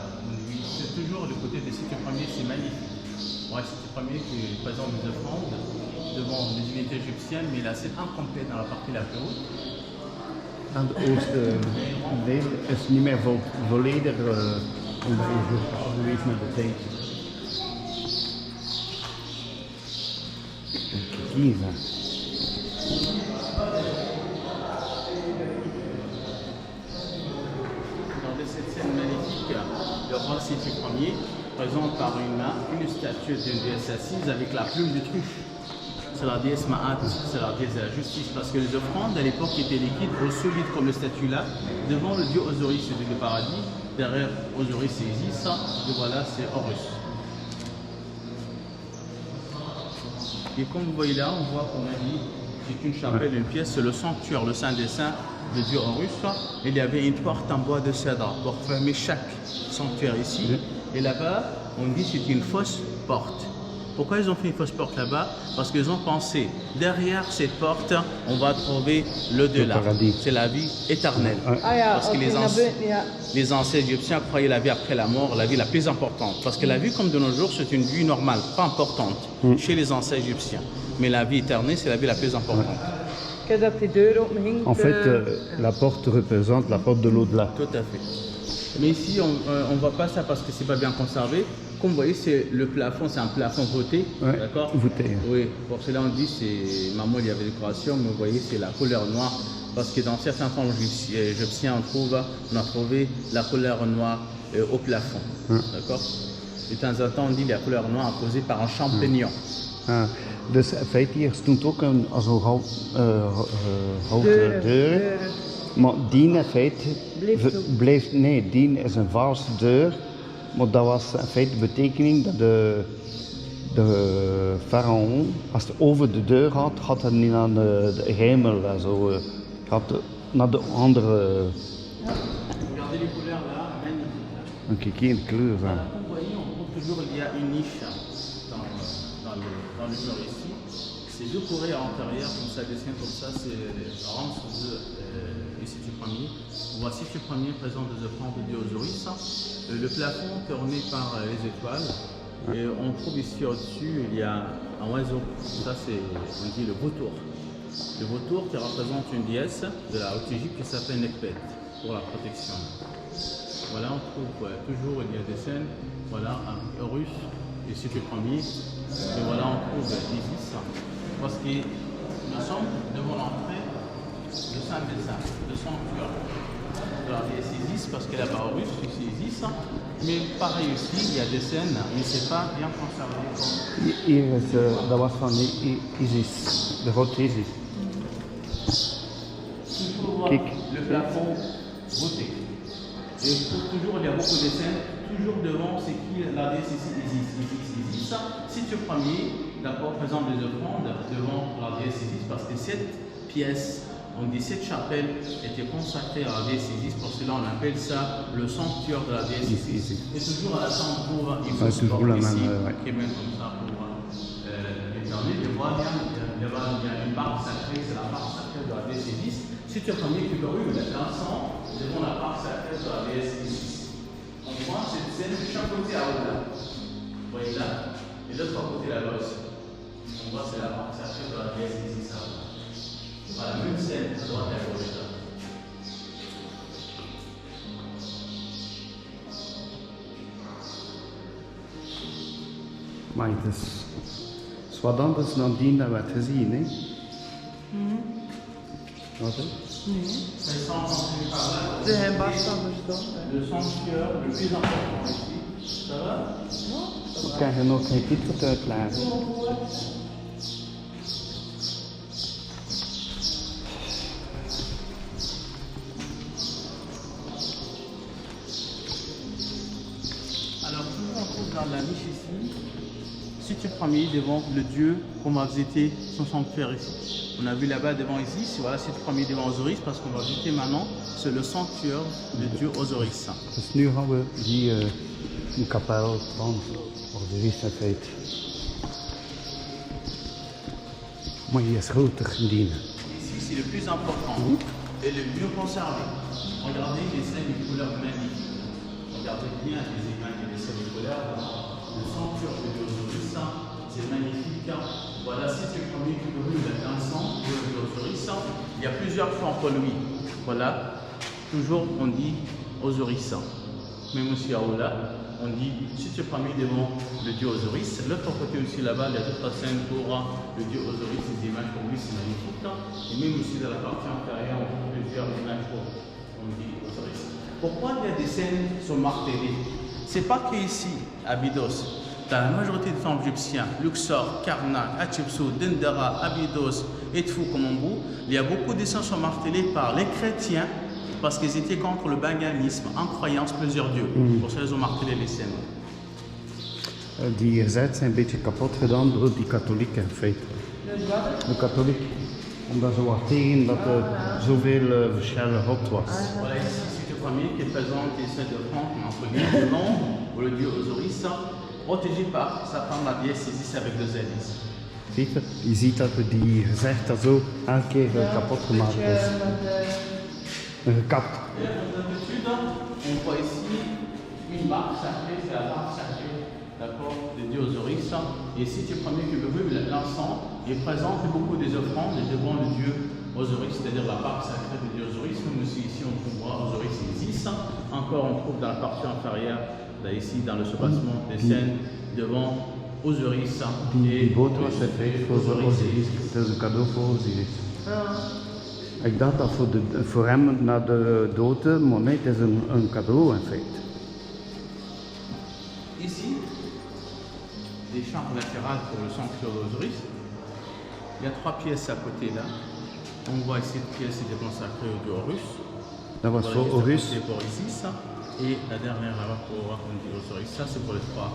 c'est toujours le côté de Séti Ier, c'est magnifique. Ouais, Séti Ier qui présente des offrandes devant les divinités égyptiennes, mais là c'est incomplet dans la partie la plus haute. Aan de oostdeel is niet meer volledig omdat je zo geweest met de tijd. Giza. Dans cette scène magnifique, le roi Séti Ier présente par une main une statue d'une déesse assise avec la plume de truffe. C'est la déesse Ma'at, c'est la déesse de la justice, parce que les offrandes à l'époque étaient liquides, aussi solides comme le statue là, devant le dieu Osiris, le dieu du paradis, derrière Osiris c'est Isis, et voilà c'est Horus. Et comme vous voyez là, on voit qu'on a dit, c'est une chapelle, une pièce, c'est le sanctuaire, le saint des saints, le dieu Horus. Il y avait une porte en bois de cèdre pour fermer chaque sanctuaire ici, et là-bas, on dit que c'est une fausse porte. Pourquoi ils ont fait une fausse porte là-bas? Parce qu'ils ont pensé, derrière cette porte, on va trouver l'au-delà. C'est la vie éternelle. Parce que les anciens égyptiens croyaient la vie après la mort, la vie la plus importante. Parce que la vie comme de nos jours, c'est une vie normale, pas importante, chez les anciens égyptiens. Mais la vie éternelle, c'est la vie la plus importante. En fait, la porte représente la porte de l'au-delà. Tout à fait. Mais ici, on ne voit pas ça parce que c'est pas bien conservé. Comme vous voyez, c'est le plafond, c'est un plafond voûté, d'accord? Voûté. Oui, pour cela on dit, c'est maman il y avait décoration, mais vous voyez, c'est la couleur noire. Parce que dans certains temps égyptiens, on a trouvé la couleur noire au plafond, d'accord? De temps en temps, on dit la couleur noire causée par un champignon. Dus in feite hier stond ook een houten deur, maar die in feite bleef, nee, die is een valse deur, maar dat was in feite de betekening dat de pharaon, als hij over de deur had, had hij niet naar de hemel en zo, had naar de andere. Regardez les couleurs là, magnifique. Kijk hier de kleur van. Comme vous voyez, on trouve toujours il y a une niche dans le mur ici. C'est décoré à l'intérieur, comme ça dessine comme ça, c'est Ramsès II et Séti Ier. On voit Séti Ier présent des offrandes de Osiris. Le plafond orné par les étoiles. Et on trouve ici au-dessus, il y a un oiseau. Ça c'est, on dit le vautour. Le vautour qui représente une déesse de la Haute-Égypte qui s'appelle Nekpet pour la protection. Voilà, on trouve toujours, il y a des scènes, voilà, un Horus et Séti Ier. Et voilà, on trouve Isis. Parce que nous sommes devant l'entrée de Saint des Saints, de sanctuaire. de la dièse parce que là-bas en russe, c'est Isis. Mais pareil aussi, il y a des scènes, mais c'est pas bien conservé. Hier is, dat was van Isis, de grote Isis. Kijk. Le plafond voté. Et toujours, il y a beaucoup de scènes, toujours devant, c'est qui la déesse ici, Isis. Si tu es premier, d'accord, présente des offrandes devant la déesse Isis, parce que cette pièce, on dit cette chapelle était consacrée à la déesse Isis, pour cela on appelle ça le sanctuaire de la déesse Isis. Et toujours à la chambre il faut toujours la même, qui est même comme ça pour l'éternel. Et voilà, il y a une part sacrée, c'est la part sacrée de la déesse Isis. Si tu es premier, tu peux mettre l'encens devant la part sacrée de la déesse Isis. On voit cette scène de chaque côté à là. Vous voyez là, et de l'autre côté là-bas aussi. On voit c'est la part sacrée de la déesse Isis à là. Voilà, même scène, à droite et à gauche là. Maar het is wat anders dan die dat we het gezien, hè? Wat is Ze hebben bastanden toch? Le sanctuaire le plus important ici. Ça va? We krijgen nog geen titel uitleggen. Alors, toujours on trouve dans la niche ici, si tu es premier devant le Dieu, qu'on va visiter son sanctuaire ici. On a vu là-bas devant Isis, voilà, si tu es premier devant Osiris, parce qu'on va visiter maintenant, c'est le sanctuaire de Dieu Osiris. Dus nu gaan we die een kapel van Osiris in feite. Maar die is groter dienen. Ici, c'est le plus important et le mieux conservé. Regardez les scènes de couleurs magnifiques. Regardez bien les images et les scènes de couleurs. Le sanctuaire de Dieu Osiris, c'est magnifique. Voilà, si tu es premier qui brûle l'encens de Dieu Osiris, il y a plusieurs fois entre lui. Voilà, toujours on dit Osiris. Même aussi à Ola, on dit si tu es premier devant le Dieu Osiris, l'autre côté aussi là-bas, il y a d'autres scènes pour le Dieu Osiris, ces images pour lui, c'est magnifique. Et même aussi dans la partie inférieure, on trouve plusieurs images pour on dit Osiris. Pourquoi il y a des scènes sur martelées? C'est pas qu'ici, à Abydos, dans la majorité des temples égyptiens, Luxor, Karnak, Hatshepsut, Dendera, Abydos, Edfu, Komombo, il y a beaucoup de scènes sont martelées par les chrétiens parce qu'ils étaient contre le paganisme en croyance plusieurs dieux. Pour ça, ils ont martelé les scènes. Die gezet zijn een beetje kapot gedaan door die katholieken in feite. De katholieken. Omdat ze wat tegen dat er zoveel verschillende God was. Voilà, ici, c'est le premier qui présente les scènes de France entre le nom ou le dieu Osiris, protégé par sa femme, la déesse Isis avec deux hélices. Je ziet dat die gezegd dat zo elke keer kapot gemaakt is. Gekapt. D'habitude, on voit ici une barque sacrée, c'est la barque sacrée, d'accord, de Dieu Osiris. Et si tu es premier qui brûle l'encens, il présente beaucoup des offrandes devant le Dieu Osiris, c'est-à-dire la barque sacrée de Dieu Osiris. Nous aussi ici on trouvera Osiris et Isis. Encore on trouve dans la partie inférieure, là ici dans le soubassement des scènes devant Osiris. Die boot was in feite voor Osiris. Het is een cadeau voor Osiris. Ik dacht dat voor hem na de dood, maar nee, het is een cadeau in feite. Ici, des chambres latérales pour le sanctuaire d'Osiris. Il y a trois pièces à côté là. On voit ici cette pièce était consacrée au dieu Horus. Dat was voor Horus. C'est pour Isis. Et la dernière là pour Osiris. Ça c'est pour les trois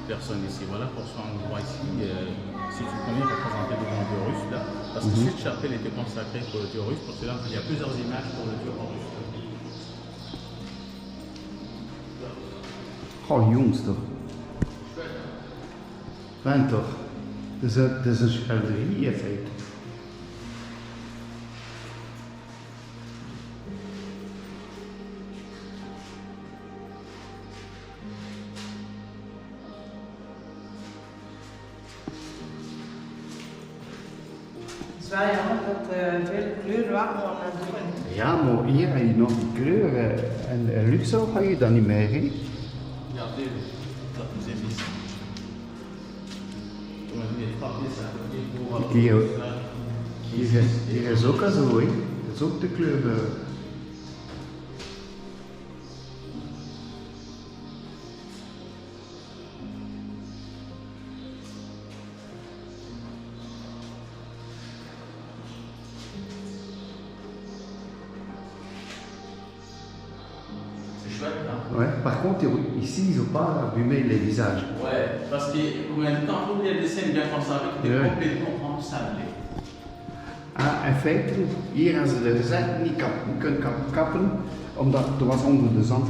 personnes ici. Voilà pour ça on voit ici. Si tu connais représenté devant le dieu Horus là. Parce que cette chapelle était consacrée pour le dieu Horus. Pour cela il y a plusieurs images pour le dieu Horus. Oh jongens toch. Fijn toch. Het is een schilderij in feite. Het is wel jammer dat veel kleuren waren aan het doen. Ja, maar hier heb je nog die kleuren. En Luxor ga je dat niet meer, hè? Regardez, ça vous est ici. On a mis les trois pièces à côté pour Hier is ook al zo, hè? Dat is ook de kleur. Ouais. Par contre, ici, ils n'ont pas abîmé les visages. Ouais, parce que quand il y a des scènes bien conservées, qui étaient Ja. complètement ensablées. Ah, in feite, hier hebben ze er gezegd, niet kunnen kappen, omdat het was onder de zand.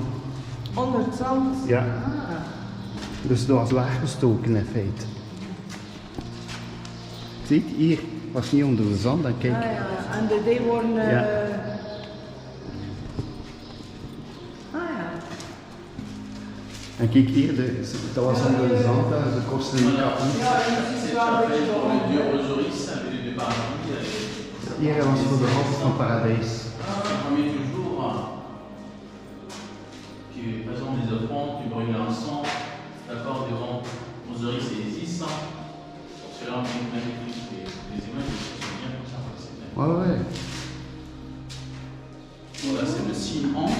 Onder het zand. Ja. Ah. Dus dat was weggestoken in feite. Ziet, hier was niet onder de zand, en kijk. Ah, ja. En die worden... Ja. Ah ja. En kijk hier, dat was onder de zand, en ze kosten niet kappen. Ja, en het is C'est wel een chapelle beetje pour le warm. dieu Osiris, le dieu paradis. Hier was voor de hoofd van Paradijs. On met toujours qui présente des offrandes, qui brûle l'encens, d'accord, devant Osiris et Isis. Pour cela, on met magnifique les images sont bien conservées. C'est bien. Ouais, ouais. Voilà, c'est le signe Ankh,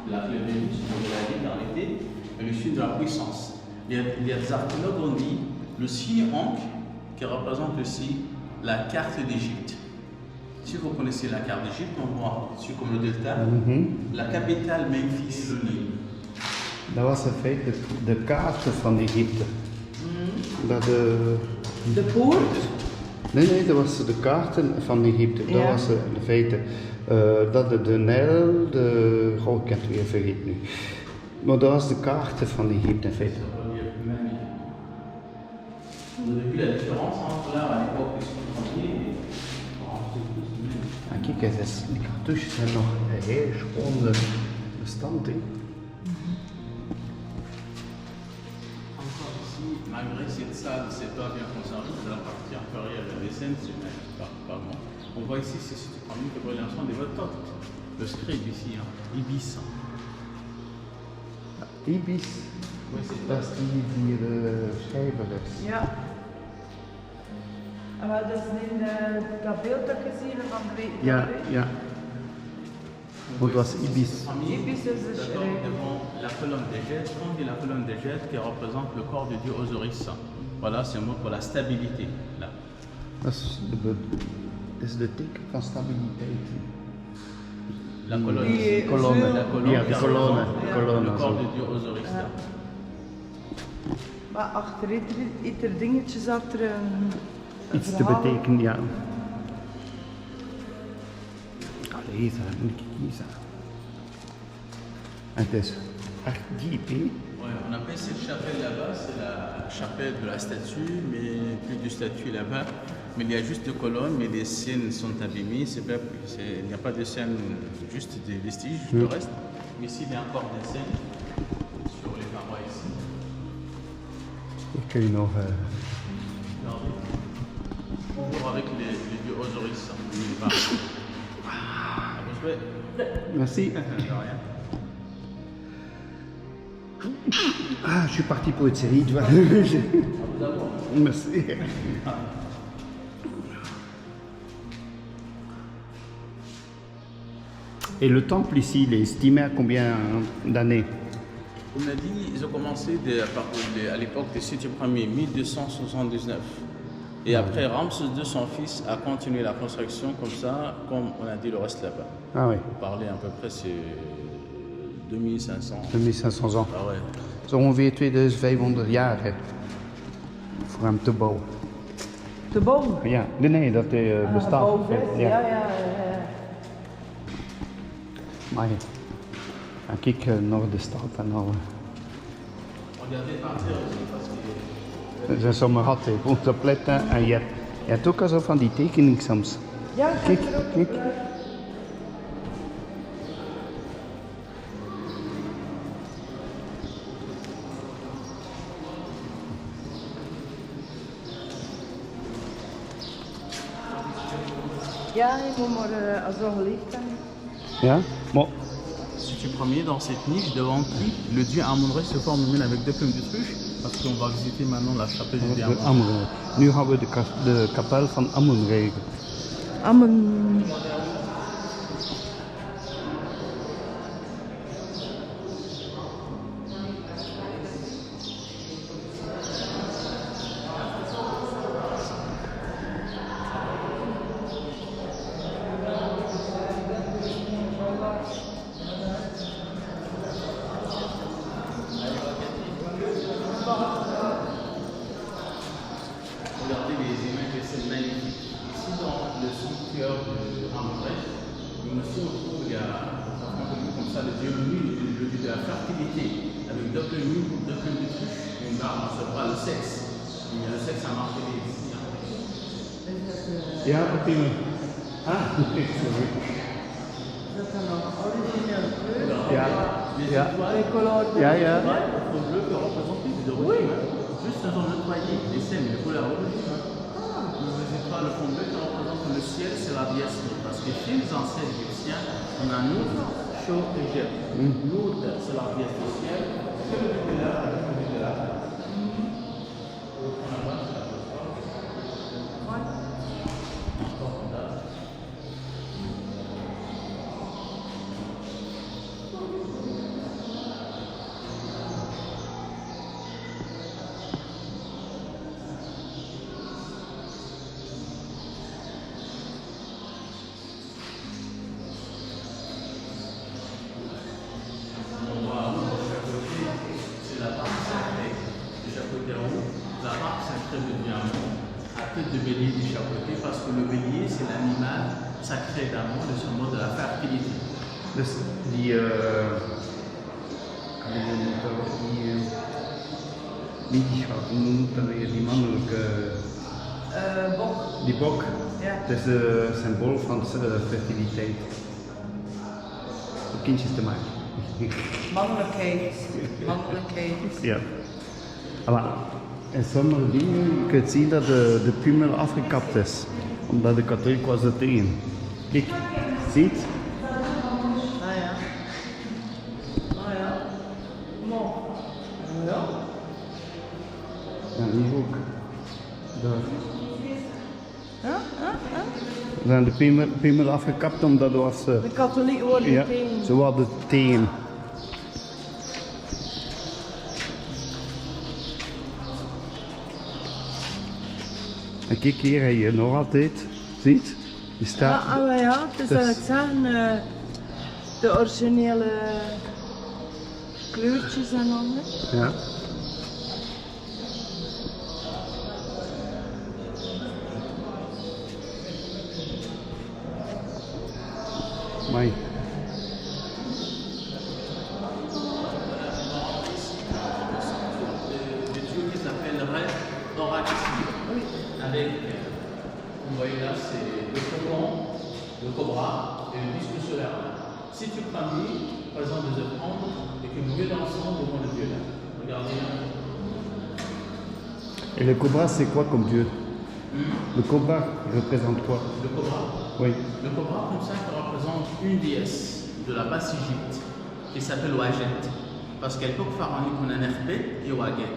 le Vénus, de la vie dans l'été, et le signe de la puissance. Il y a des archéologues qui ont dit le signe Ankh qui représente aussi la carte d'Égypte. Si vous connaissez la carte d'Égypte, on voit dessus comme le delta, la capitale Memphis, le Nil. Dat was in feite de kaarten van Egypte. Dat De poort. Nee, dat was de kaarten van Egypte. Dat Ja. was in feite dat de Nijl, ik heb het weer vergeten nu. Maar dat was de kaarten van Egypte in feite. Vous avez vu la différence entre là, à l'époque des sous-premiers et... En kijk eens, die cartouches zijn nog heel schoon bestand. Encore ici, malgré cette salle, c'est pas bien conservé, c'est la partie inférieure de la scène, c'est pas bon. On voit ici, c'est ce premier qui brûle l'encens des votes. Le scribe ici, hein, Ibis. Ibis, Oui, c'est dat is die schrijver is. Ja. En wat is in dat beeld dat gezien van de week? Ja, ja. Want het was Ibis. Ibis is de D'accord, schrijver. devant la colonne des Gètes, on dit la colonne des Gètes qui représente le corps de Dieu Osiris. Voilà, c'est un mot pour la stabilité. Là. Dat is de teken van stabiliteit. La colonne, Die Kolonne. la colonne, Ja, qui de kolonne. représente De kolonne. le corps zo. de Dieu Osiris. Là. Maar achter ieder dingetje zat er een Iets te verhaal. betekenen, ja. Allee, dat moet ik kiezen. En het is echt diep, hè? Ouais, on appelle cette chapelle là-bas, c'est la chapelle de la statue, mais plus de statue là-bas. Mais il y a juste deux colonnes, mais les scènes sont abîmées. Il n'y a pas de scènes, juste des vestiges, le reste. Mais ici, il y a encore des scènes sur les parois ici. Ik kun je nog... Regardez. Toujours avec les dieux Osiris. Il va. Ah, vous jouez? Merci. De rien. Ah, je suis parti pour une série, tu vois. Merci. Et le temple ici, il est estimé à combien d'années? On a dit, ils ont commencé à l'époque des 7e premier, 1279. Et après, Ramsès II, son fils, a continué la construction comme ça, comme on a dit le reste là-bas. Ah oui, Pour parler à peu près, c'est 2500. 2500 ans. Ah ouais. Zo ongeveer 2500 jaar hè, voor hem te bouwen. De boom. Ja, nee, dat bestaat. Boven, Ja. ja. Maar ja. En kijk naar de stad en al. Regardez par terre aussi, parce que Er zijn sommige hatten op de pletten en je hebt ook al zo van die tekening soms. Ja, Kijk, kijk. ja, je moet maar als we geleefd hebben. Ja, maar si tu premier dans cette niche devant qui le dieu Amun-Re se forme même avec deux plumes de truche, parce qu'on va visiter maintenant la chapelle du dieu de Amun-Re. Amun-Re. Nu gaan we de kapel van Amun-Re. Amen. cœur de Ambrès. Mais aussi, on trouve, il y a comme ça le dieu nu, le dieu de la fertilité, avec double nu, double nutruche, une barbe, on se voit le sexe. Il y a le sexe à marquer ici. Ja, op die sorry. Dat dan nog origineel kleur? Ja, ja. Les couleurs de Ja, ja. Le bleu peut représenter des origines. Juste dans nettoyer les scènes, les couleurs origines. Les étoiles, le fond bleu qui représente le ciel, c'est la diaspora. Parce que chez les anciens égyptiens, on a Nout, Chaud et Geb. Nout, c'est la dièse du ciel. C'est le bleu là, le bleu de là. De bélier du chapeauté parce que le bélier c'est l'animal sacré d'amour, le symbole de la fertilité. Dus die, niet die schat, hoe noemt dat weer, die mannelijke, Bok. die bok, Ja. dat is het symbool van fertiliteit. Om kindjes te maken. Mannelijkheid. Mannelijkheid. Ja. Maar in sommige dingen kun je zien dat de piemel afgekapt is. Omdat de katholiek was er tegen. Kijk, ziet? Ah ja. Ah ja. Mooi. Ja. Ja, hier ook. Daar. Ja, ja, ja. We zijn de piemel afgekapt omdat was... De katholieken worden ja, tegen. ze hadden tegen. En kijk hier, heb je nog altijd, ziet? Die staat... Ja, maar ja, het is Dus- eigenlijk zeggen, de originele kleurtjes en alles. Ja. Mooi. Le dieu qui s'appellerait Oracle. Avec, vous voyez là, c'est le faucon, le cobra et le disque solaire. Si tu pries, présente des offrandes et que vous mettez ensemble devant le dieu là. Regardez là. Et le cobra, c'est quoi comme dieu? Le cobra, il représente quoi? Le cobra. Oui. Le cobra, comme ça, qui représente une déesse de la basse Égypte qui s'appelle Wajet. Parce qu'elle peut faire un icône Nekbet et Waget.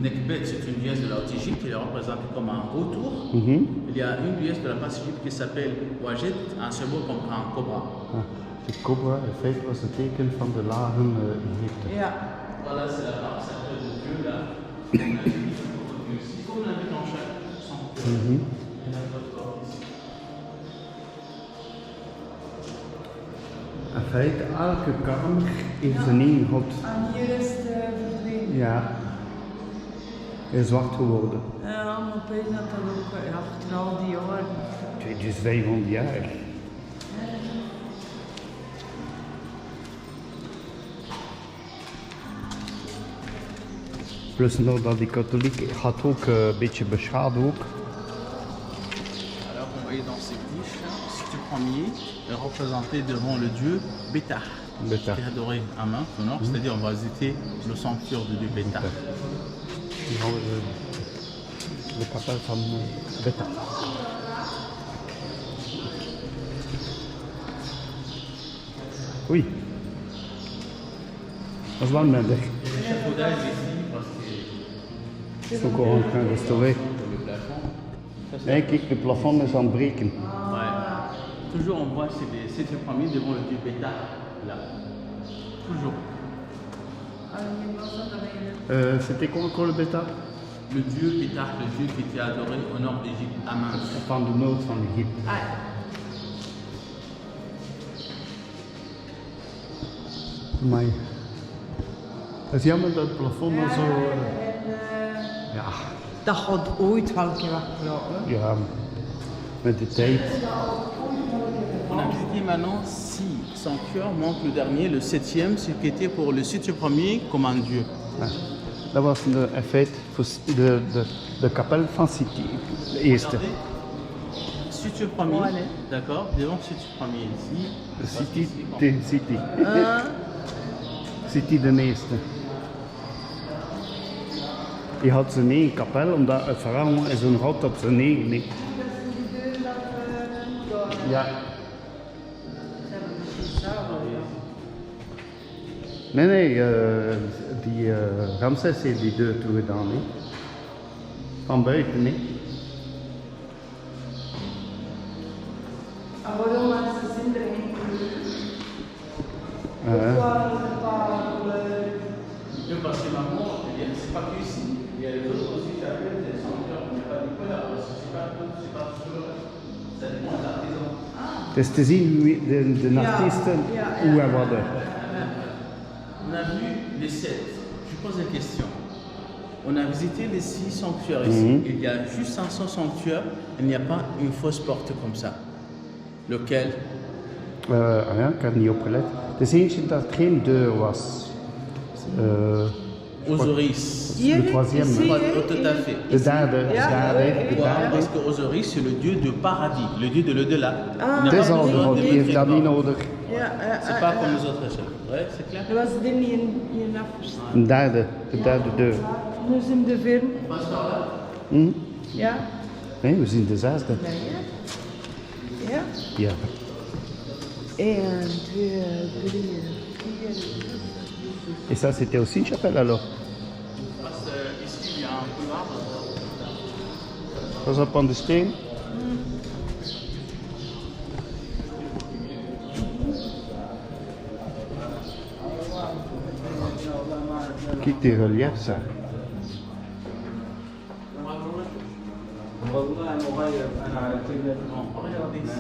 Nekbet, c'est une déesse de la Haute-Égypte qui est représentée comme un vautour. Il y a une déesse de la basse Égypte qui s'appelle Wajet, un symbole comme un cobra. Ah, de cobra, in feite was het teken van de lage Egypte. Ja. Voilà, c'est la barbe sacrée de Dieu là. On a mis ici, comme on a vu dans chaque sanctuaire. Il y en a d'autres corps ici. In feite, elke kamer heeft zijn eigen god. En hier is het verdwenen. Ja. Hij is zwart geworden. Ja, maar ik weet dat dat ook achter al die jaren. 2500 jaar. Plus nog dat die katholiek gaat ook een beetje beschadigd ook. Alors qu'on voyait dans ces tiges, si tu premier est représenté devant le dieu Beta, Beta. qui est adoré à main sonore, c'est-à-dire on va visiter le sanctuaire de dieu Beta. Nou, de kapel van Beta. Oei. Dat is wel minder. L'échafaudage ici, parce que Het is ook al aan het restaureren. le plafond, ça, c'est- Hey, kijk, het plafond is aan het breken. ouais. Toujours on voit c'est le premier devant le dieu Beta, là. Toujours. C'était quoi encore le Beta? Le dieu Beta, le dieu qui était adoré au nord d'Égypte, à Main. Van de nood van Egypte. Ah ja. Maar het is jammer dat het plafond al zo... ja, Dat gaat ooit wel een keer weglopen. ja, met de tijd. Dat On a visité maintenant 6 sanctuaires, manque le dernier, le 7e, ce qui était pour le site premier comme un dieu. Ja. Dat was in feite de kapel van City, de eerste. Site premier, Ouais. d'accord, devant site premier ici. De City, de City. City de eerste. Die had zijn eigen kapel, omdat het verhaal is een hout op zijn eigen. Nee. Ja. Nee, die Ramses heeft die deur toegedaan. Nee. Van buiten, nee. Waarom was de zin er geen Je parce que maman, c'est pas que ici. Il y a les autres aussi qui appellent des sanctuaires, mais pas Nicolas, parce que c'est pas toujours. Ça dépend de l'artisan. Het is te zien de artiesten hoe hij worden. On a vu les 7. Je pose la question. On a visité les 6 sanctuaires ici. Il y a juste un seul sanctuaire, il n'y a pas une fausse porte comme ça. Lequel? Ja, ik heb niet opgelet. Het is eentje dat geen deur was. Osiris. Le troisième. Ici, Tout à fait. De derde. Pourquoi? Parce que Osiris, c'est le dieu de paradis, le dieu de l'au-delà. Il Het n'a is pas al besoin gehad, de die heeft dat niet notre nodig. C'est pas comme les autres échelles. Ouais, c'est clair? Dat was de niet in afgestaan. Een derde, de derde deur. Nu zijn de film. Passe par là. Ja. Nee, we zien de zesde. Ja. Ja. 1, 2, 3, 4. Et ça, c'était aussi une chapelle alors? Parce qu'ici, il y a un couloir. Pas op aan de steen. Kijk die reliefs. Hè. والله مغير انا على كده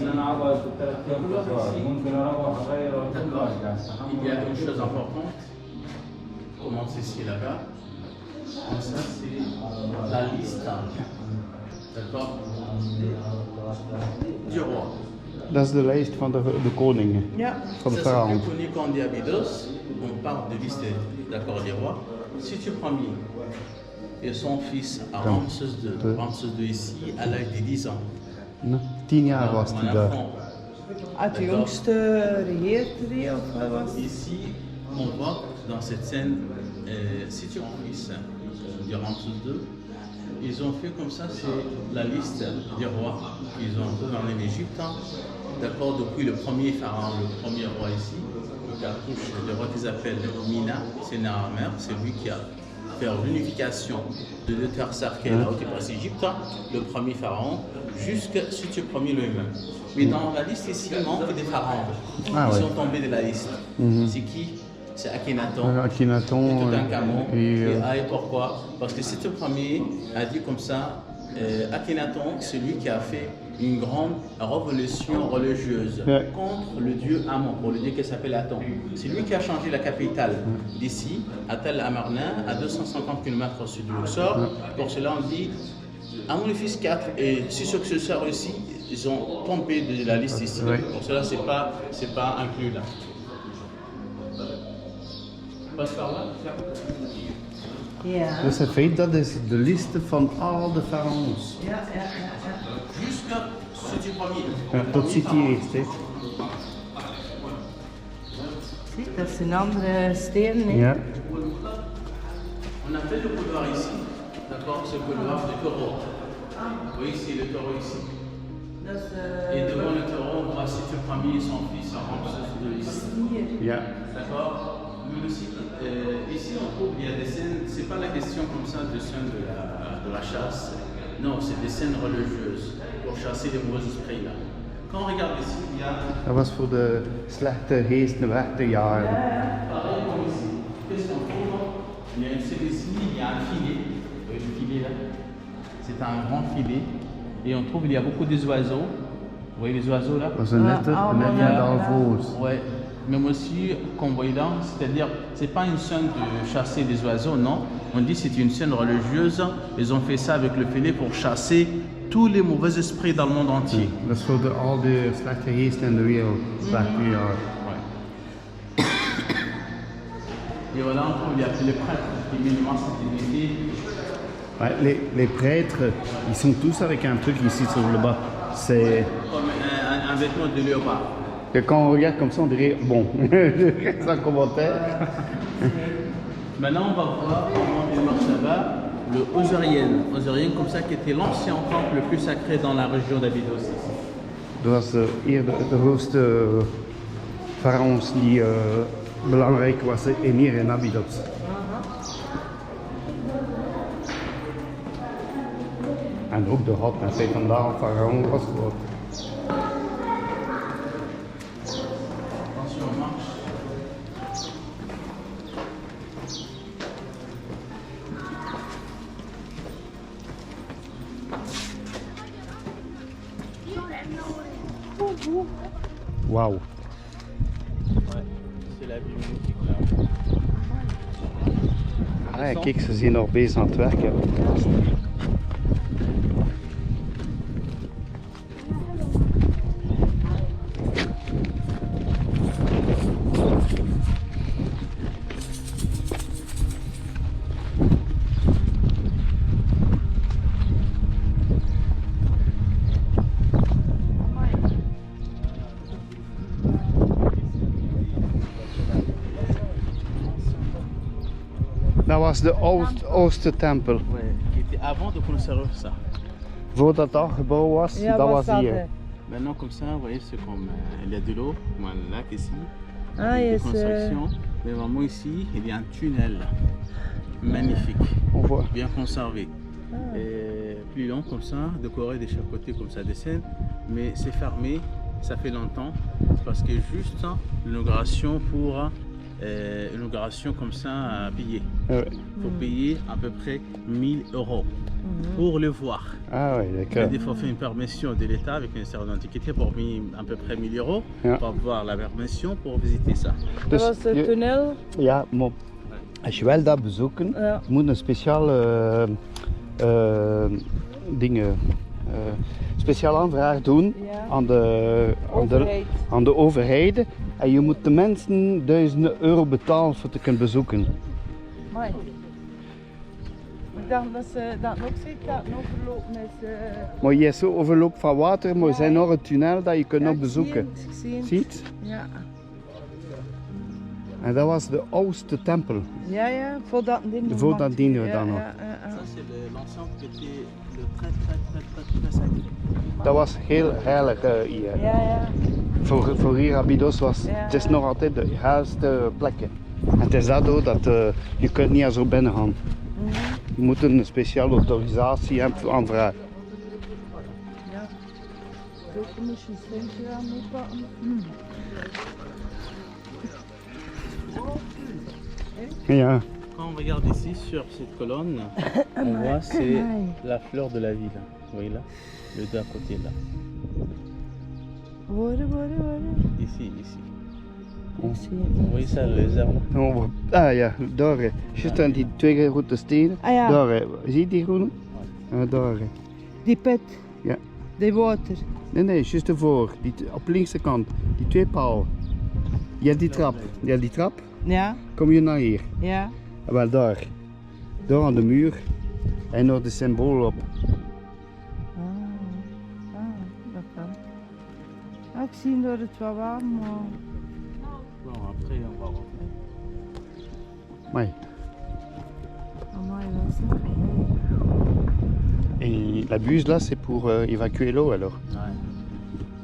لان انا عضلت 3 ايام كسوار ممكن اروح اغير كل وارجع Il y a une chose importante. On commence ici et là-bas. Et ça, c'est la liste. D'accord? Du roi. Dat is de lijst van de koningen. Ja. Van de Ça, c'est pharaon. plus connu qu'en Diabylos. On parle de liste, d'accord, des rois. Si tu prends Mille et son fils à Ramses II. Ramses II ici, à l'âge de 10 ans. Nee, 10 jaar was On hij a daar. fond. Had de jongste regeert hij of wat was het? Ici, on voit dans cette scène, si tu prends fils de Ramses II, ils ont fait comme ça, c'est la liste des rois qu'ils ont gouvernés l'Égypte. D'accord, depuis le premier pharaon, le premier roi ici, le roi qu'ils appellent Mina, c'est Narmer, c'est lui qui a fait l'unification de deux terres sacrées là où tu passes Égypte, le premier pharaon, jusqu'à si tu premier lui-même. Mais dans la liste ici, il manque des pharaons. Ah Ils ouais. sont tombés de la liste. C'est qui? C'est Akhenaton. Akhenaton Et Toutankhamon. et, Et pourquoi? Parce que ce premier a dit comme ça, Akhenaton, c'est lui qui a fait une grande révolution religieuse Ouais. contre le dieu Amon, pour le dieu qui s'appelle Aton. C'est lui qui a changé la capitale d'ici, à Tel Amarna, à 250 km au sud du Luxor. Pour cela, on dit Amon le fils 4 et six successeurs aussi, ils ont tombé de la liste ici. Ouais. Pour cela, c'est pas inclus là. Passe par là. Ja. Dus in feite, dat is de liste van al de pharaons. Ja. Jusqu'à ce du premier. Ja, tot City eerst. Hè. Zie, dat zijn andere stenen. hè? Ja. On a fait le couloir ici, d'accord, ce couloir de taureau. Oui, c'est le taureau ici. Dat is Et devant le taureau, on voit si tu premier son fils en Ramses II ici. hier. Ja. D'accord. Nous aussi, ici on trouve, il y a des scènes, c'est pas la question comme ça de scènes de la chasse. Non, c'est des scènes religieuses pour chasser les mauvais esprits là. Quand on regarde ici, il y a Dat was voor de slechte geesten weg te jagen. pareil comme ici. Qu'est-ce qu'on trouve? Il y a une scène ici, il y a un filet. Vous voyez le filet là? C'est un grand filet. Et on trouve il y a beaucoup des oiseaux. Vous voyez les oiseaux là? Dat was een nette, net dans le vos. Ouais. Même aussi, qu'on voit là, c'est-à-dire, c'est pas une scène de chasser des oiseaux, non. On dit que c'est une scène religieuse. Ils ont fait ça avec le filet pour chasser tous les mauvais esprits dans le monde entier. Dat is voor al de slechte geesten in de wereld. Zegt u, ja. Et voilà, il y a les prêtres qui mettent le masque d'unité. Ouais, les prêtres, ils sont tous avec un truc ici sur le bas. C'est Comme un vêtement de léopard. que quand on regarde comme ça, on dirait bon. Sans commentaire. Maintenant, on va voir comment il marche là-bas. Le Osirien comme ça, qui était l'ancien temple le plus sacré dans la région d'Abydos. Dat was hier de grootste pharaons die belangrijk was hier in Abydos. En ook de had en zij vandaag pharaon was geworden. Attention, on marche. Wauw. Ouais, c'est la vue magnifique là. Ah, kijk, ze zijn nog bezig aan het werken. Dat was de oudste tempel. Ouais, qui était avant de conserver ça. Voordat dat gebouw was, Ja, dat was was hier. dat, Maintenant, comme ça, vous voyez, c'est comme il y a de l'eau, comme un lac ici. Ah, Des yes, constructions. Mais vraiment ici, il y a un tunnel magnifique, On voit. bien conservé. Et plus long comme ça, décoré de chaque côté comme ça, des scènes. Mais c'est fermé, ça fait longtemps, parce que juste l'inauguration pour inauguration comme ça à payer. Ouais. Il faut payer à peu près 1000 € pour le voir. Ah oui, d'accord. Il faut faire une permission de l'État avec une certaine antiquité pour à peu près 1000 € Ja. pour avoir la permission pour visiter ça. Dat was de tunnel. Ja, maar als je wel dat bezoeken, Ja. moet een speciale dingen, speciaal aanvraag doen Ja. aan de overheid. En je moet de mensen 1000 € betalen voor te kunnen bezoeken. Mooi. Ik dacht dat ze dat nog ziet, dat het overloop met... Maar je hebt zo overloop van water, maar er zijn nog een tunnel dat je kunt nog bezoeken. Ik zie het. Ziet? Ja. En dat was de oudste tempel. Ja, voordat die nog Voordat maakt. die nog dan nog. Ça c'est l'ancien qui était le très sacré. Dat was heel heilig hier. Ja. Voor hier Abydos was Ja. het is nog altijd de heiligste plekken. En het is daardoor dat je kunt niet zo binnen gaan. Je moet een speciale autorisatie aanvragen. Ja. Ook moest je een steentje aan meepakken. Ja. Quand on regarde ici sur cette colonne, on voit c'est la fleur de la ville. Vous voyez là, le deux à côté là. Worden. Ici. Ik zie Vous voyez ça, les herbes là? Ah ja, daar. Juist aan die twee grote stenen. Ah ja. Daar. Zie je die groene? Daar. Die put. Ja. Die water. Nee, juist ervoor. Op de linkse kant. Die twee palen. Je hebt die trap. Ja. Kom je naar hier. Ja. Wel daar. Daar aan de muur. En nog de symbool op. Dat kan. Ja, ik zie dat het wel warm, maar... Bon, après on va voir. Maar Amai, was het? et la buse là c'est pour évacuer l'eau alors. Ouais.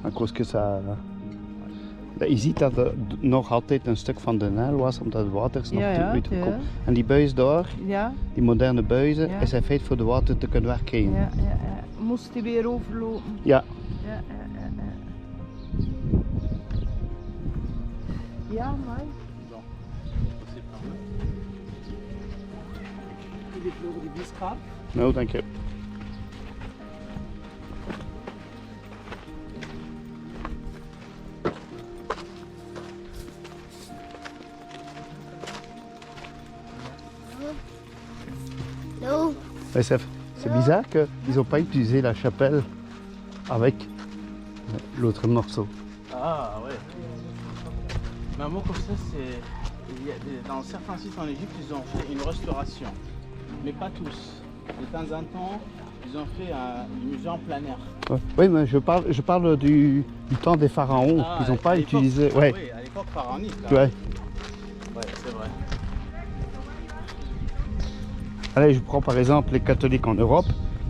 À cause que ça. Je ziet dat er nog altijd een stuk van de Nijl was, omdat het water is nog Ja, ja, uitgekomen. ja. En die buis daar, Ja. die moderne buizen, Ja. is in feite voor de water te kunnen wegkrijgen. Ja. Moest hij weer overlopen? Ja. Ja. Ja, maar... Bon, c'est pas mal. Il est voor de bieskraap. Nou, dank je. No. Wees even. C'est bizarre qu'ils n'ont pas utilisé la chapelle avec l'autre morceau. Ah ouais. Mais un mot comme ça, c'est. Dans certains sites en Égypte, ils ont fait une restauration. Mais pas tous. De temps en temps, ils ont fait un musée en plein air. Ouais. Oui, mais je parle du temps des pharaons. Ah, Ils n'ont pas à l'époque- utilisé. ah Ouais. oui, à l'époque pharaonique. Là. Ouais. Ouais, c'est vrai. Allez, je prends par exemple les catholiques en Europe.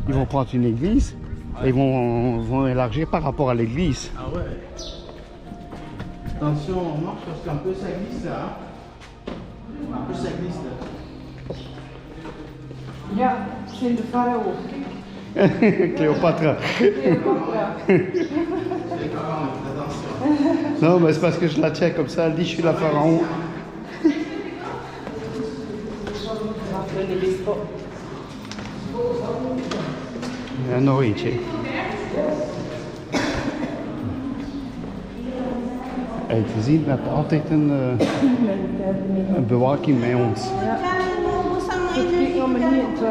Ils vont prendre une église et ils vont élargir par rapport à l'église. Ah ouais. Attention, on marche parce qu'un peu ça glisse là. Hein. Un peu ça glisse là. Ja, het zijn de farao. Cléopâtre. Cleopatra. C'est pharaonique, attention. Non, mais c'est parce que je la tiens comme ça. Elle dit je suis la pharaon. Ja, nog eentje. Hey, je ziet dat altijd een bewaking bij ons. Kijk nou maar niet.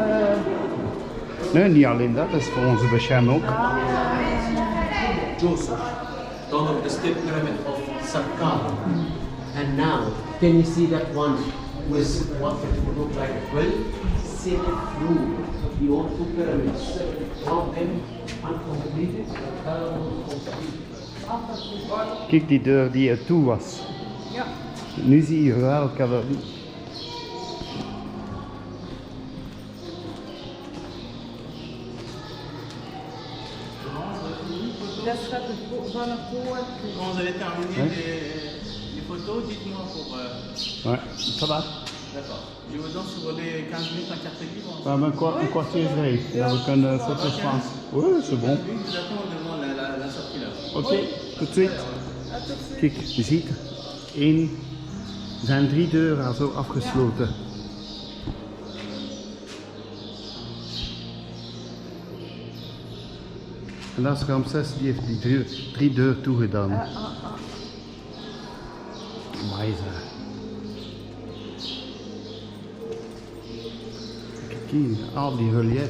Nee, niet alleen dat, dat is voor onze bescherming ook. Joseph, thought of the step pyramid of Saqqara. And now, can you see that one with what it look like a 12 set through the old two pyramids? One of them uncompleted, the other one completed. Kijk die deur die er toe was. Ja. Nu zie je wel cavalerie. Dat gaat van een poort. Quand vous allez terminer Ouais. les photos, dites-moi pour. Ouais, ça va. D'accord. Je vous donne sur les 15 minutes en carte libre. We hebben een kwartierrij. Ja, we kunnen foto's van. Oui, c'est bon. Oui, nous attendons devant la sortie là. Oké, tot ziens. Kijk, je ziet, er zijn 3 deuren al zo afgesloten. En dat is Ramses, die heeft die 3 deuren toegedaan. Amai zeg. Kijk hier, al die relief.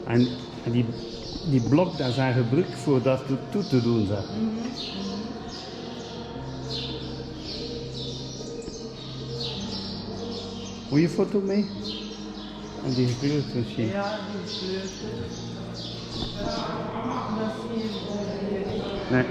En die blok, daar zijn gebruikt voor dat toe te doen. Zeg. Wil je foto mee? En die gekleurd misschien. Ja, die sleutel. Dat zie je. Nee.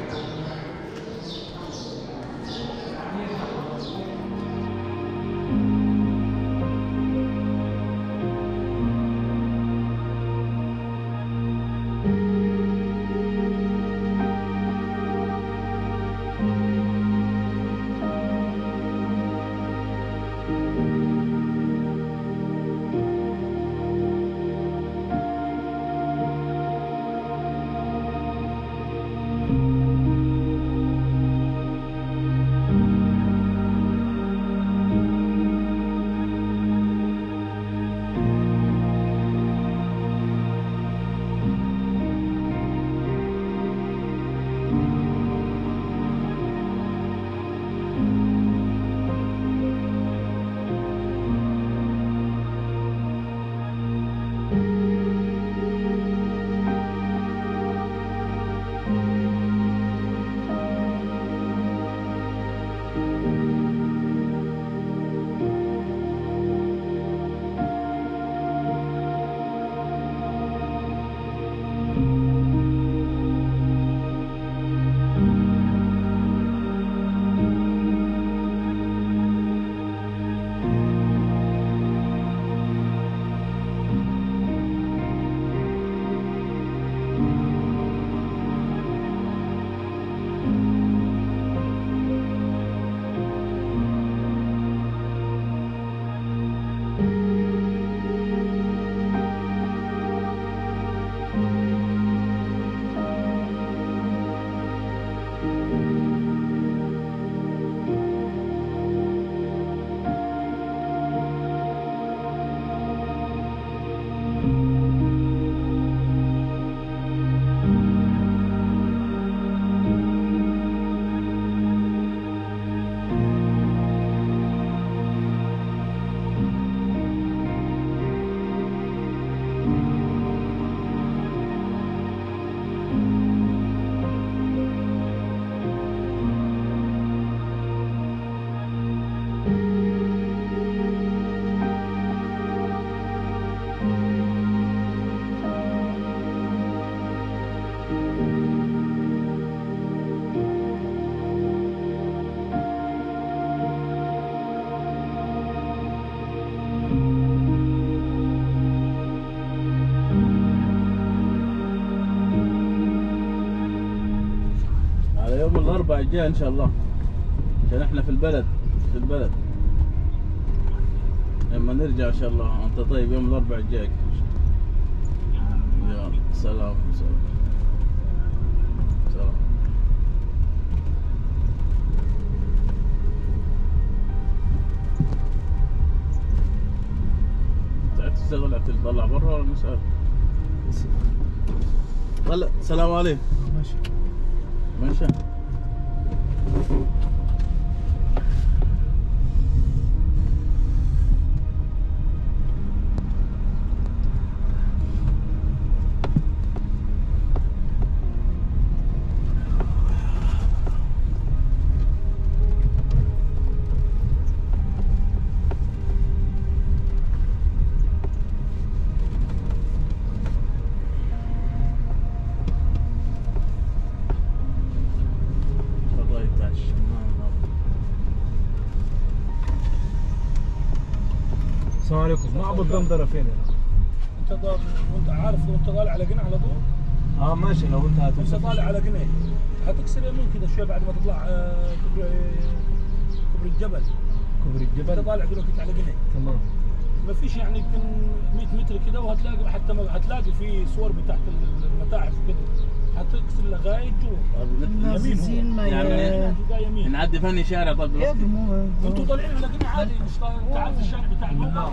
الاربعاء الجاي ان شاء الله، عشان احنا في البلد لما نرجع ان شاء الله. انت طيب يوم الاربعاء الجاي. يلا سلام سلام سلام. تشتغل تطلع برا ولا نسأل؟ طلع. السلام عليكم. ماشي. السلام عليكم. معبد دندرة فين هنا؟ انت وانت عارف لو انت طالع على جنة على طول؟ ماشي. لو انت انت طالع على جنة هتكسر يمين كده شوي بعد ما تطلع كبر الجبل. انت طالع دلوقتي على جنة. تمام. ما فيش يعني يمكن 100 متر كده وهتلاقي حتى هتلاقي في صور بتاعت المتاحف كده. هتكسر لغايه جوا يمين. يعني نعدي فني شارع. طب انتوا طالعين على جنة عادي، مش انت عارف الشارع بتاع الموقع.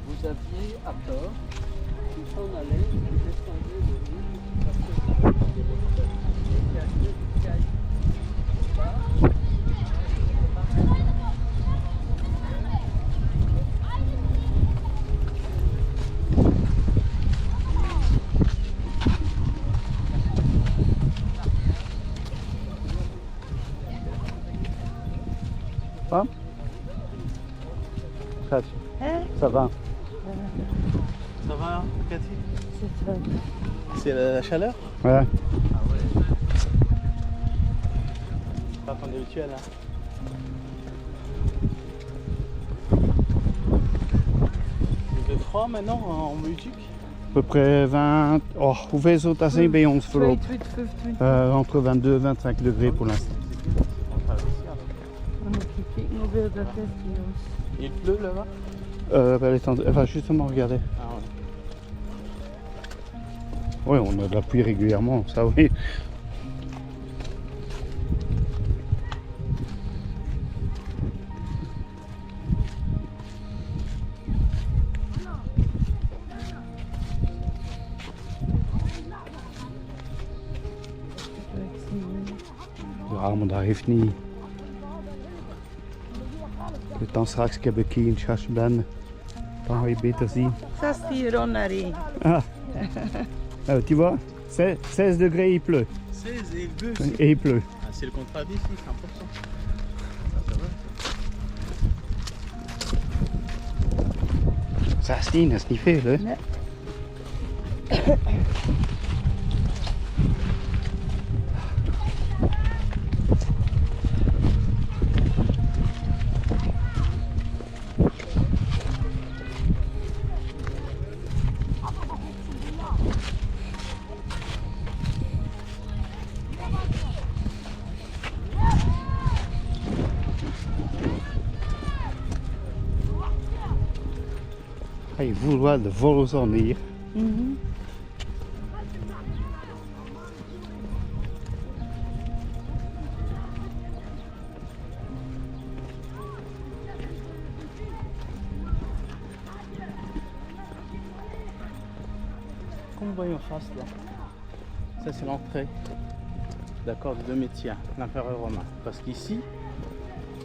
Vous aviez à tort, il s'en allait, il descendait de l'île, Femme? Ça va. Ça va, Cathy? C'est la chaleur? Ouais. Pas qu'on est habitué là. Il fait froid maintenant en Belgique? À peu près 20. Oh, hoeveel is het als bij ons voorop? Entre 22 et 25 degrés pour l'instant. Il pleut là-bas? Elle va justement regarder. Ah Oui, ouais. on a de la pluie régulièrement, ça oui. Ja, maar dat heeft niet. Dan straks heb ik hier een schasje ben. Dan ga je beter zien. Ça c'est Ronari. Ah. Tu vois, 16 degrés il pleut. 16 et il pleut. Et il pleut. Ah, c'est le contrat d'ici, 100%. Ça va. 16, dat is niet veel hè? Nee. Je voelt wel de volle zon hier. comme vous voyez en face là, ça c'est l'entrée, d'accord, de Domitia, l'empereur romain. Parce qu'ici,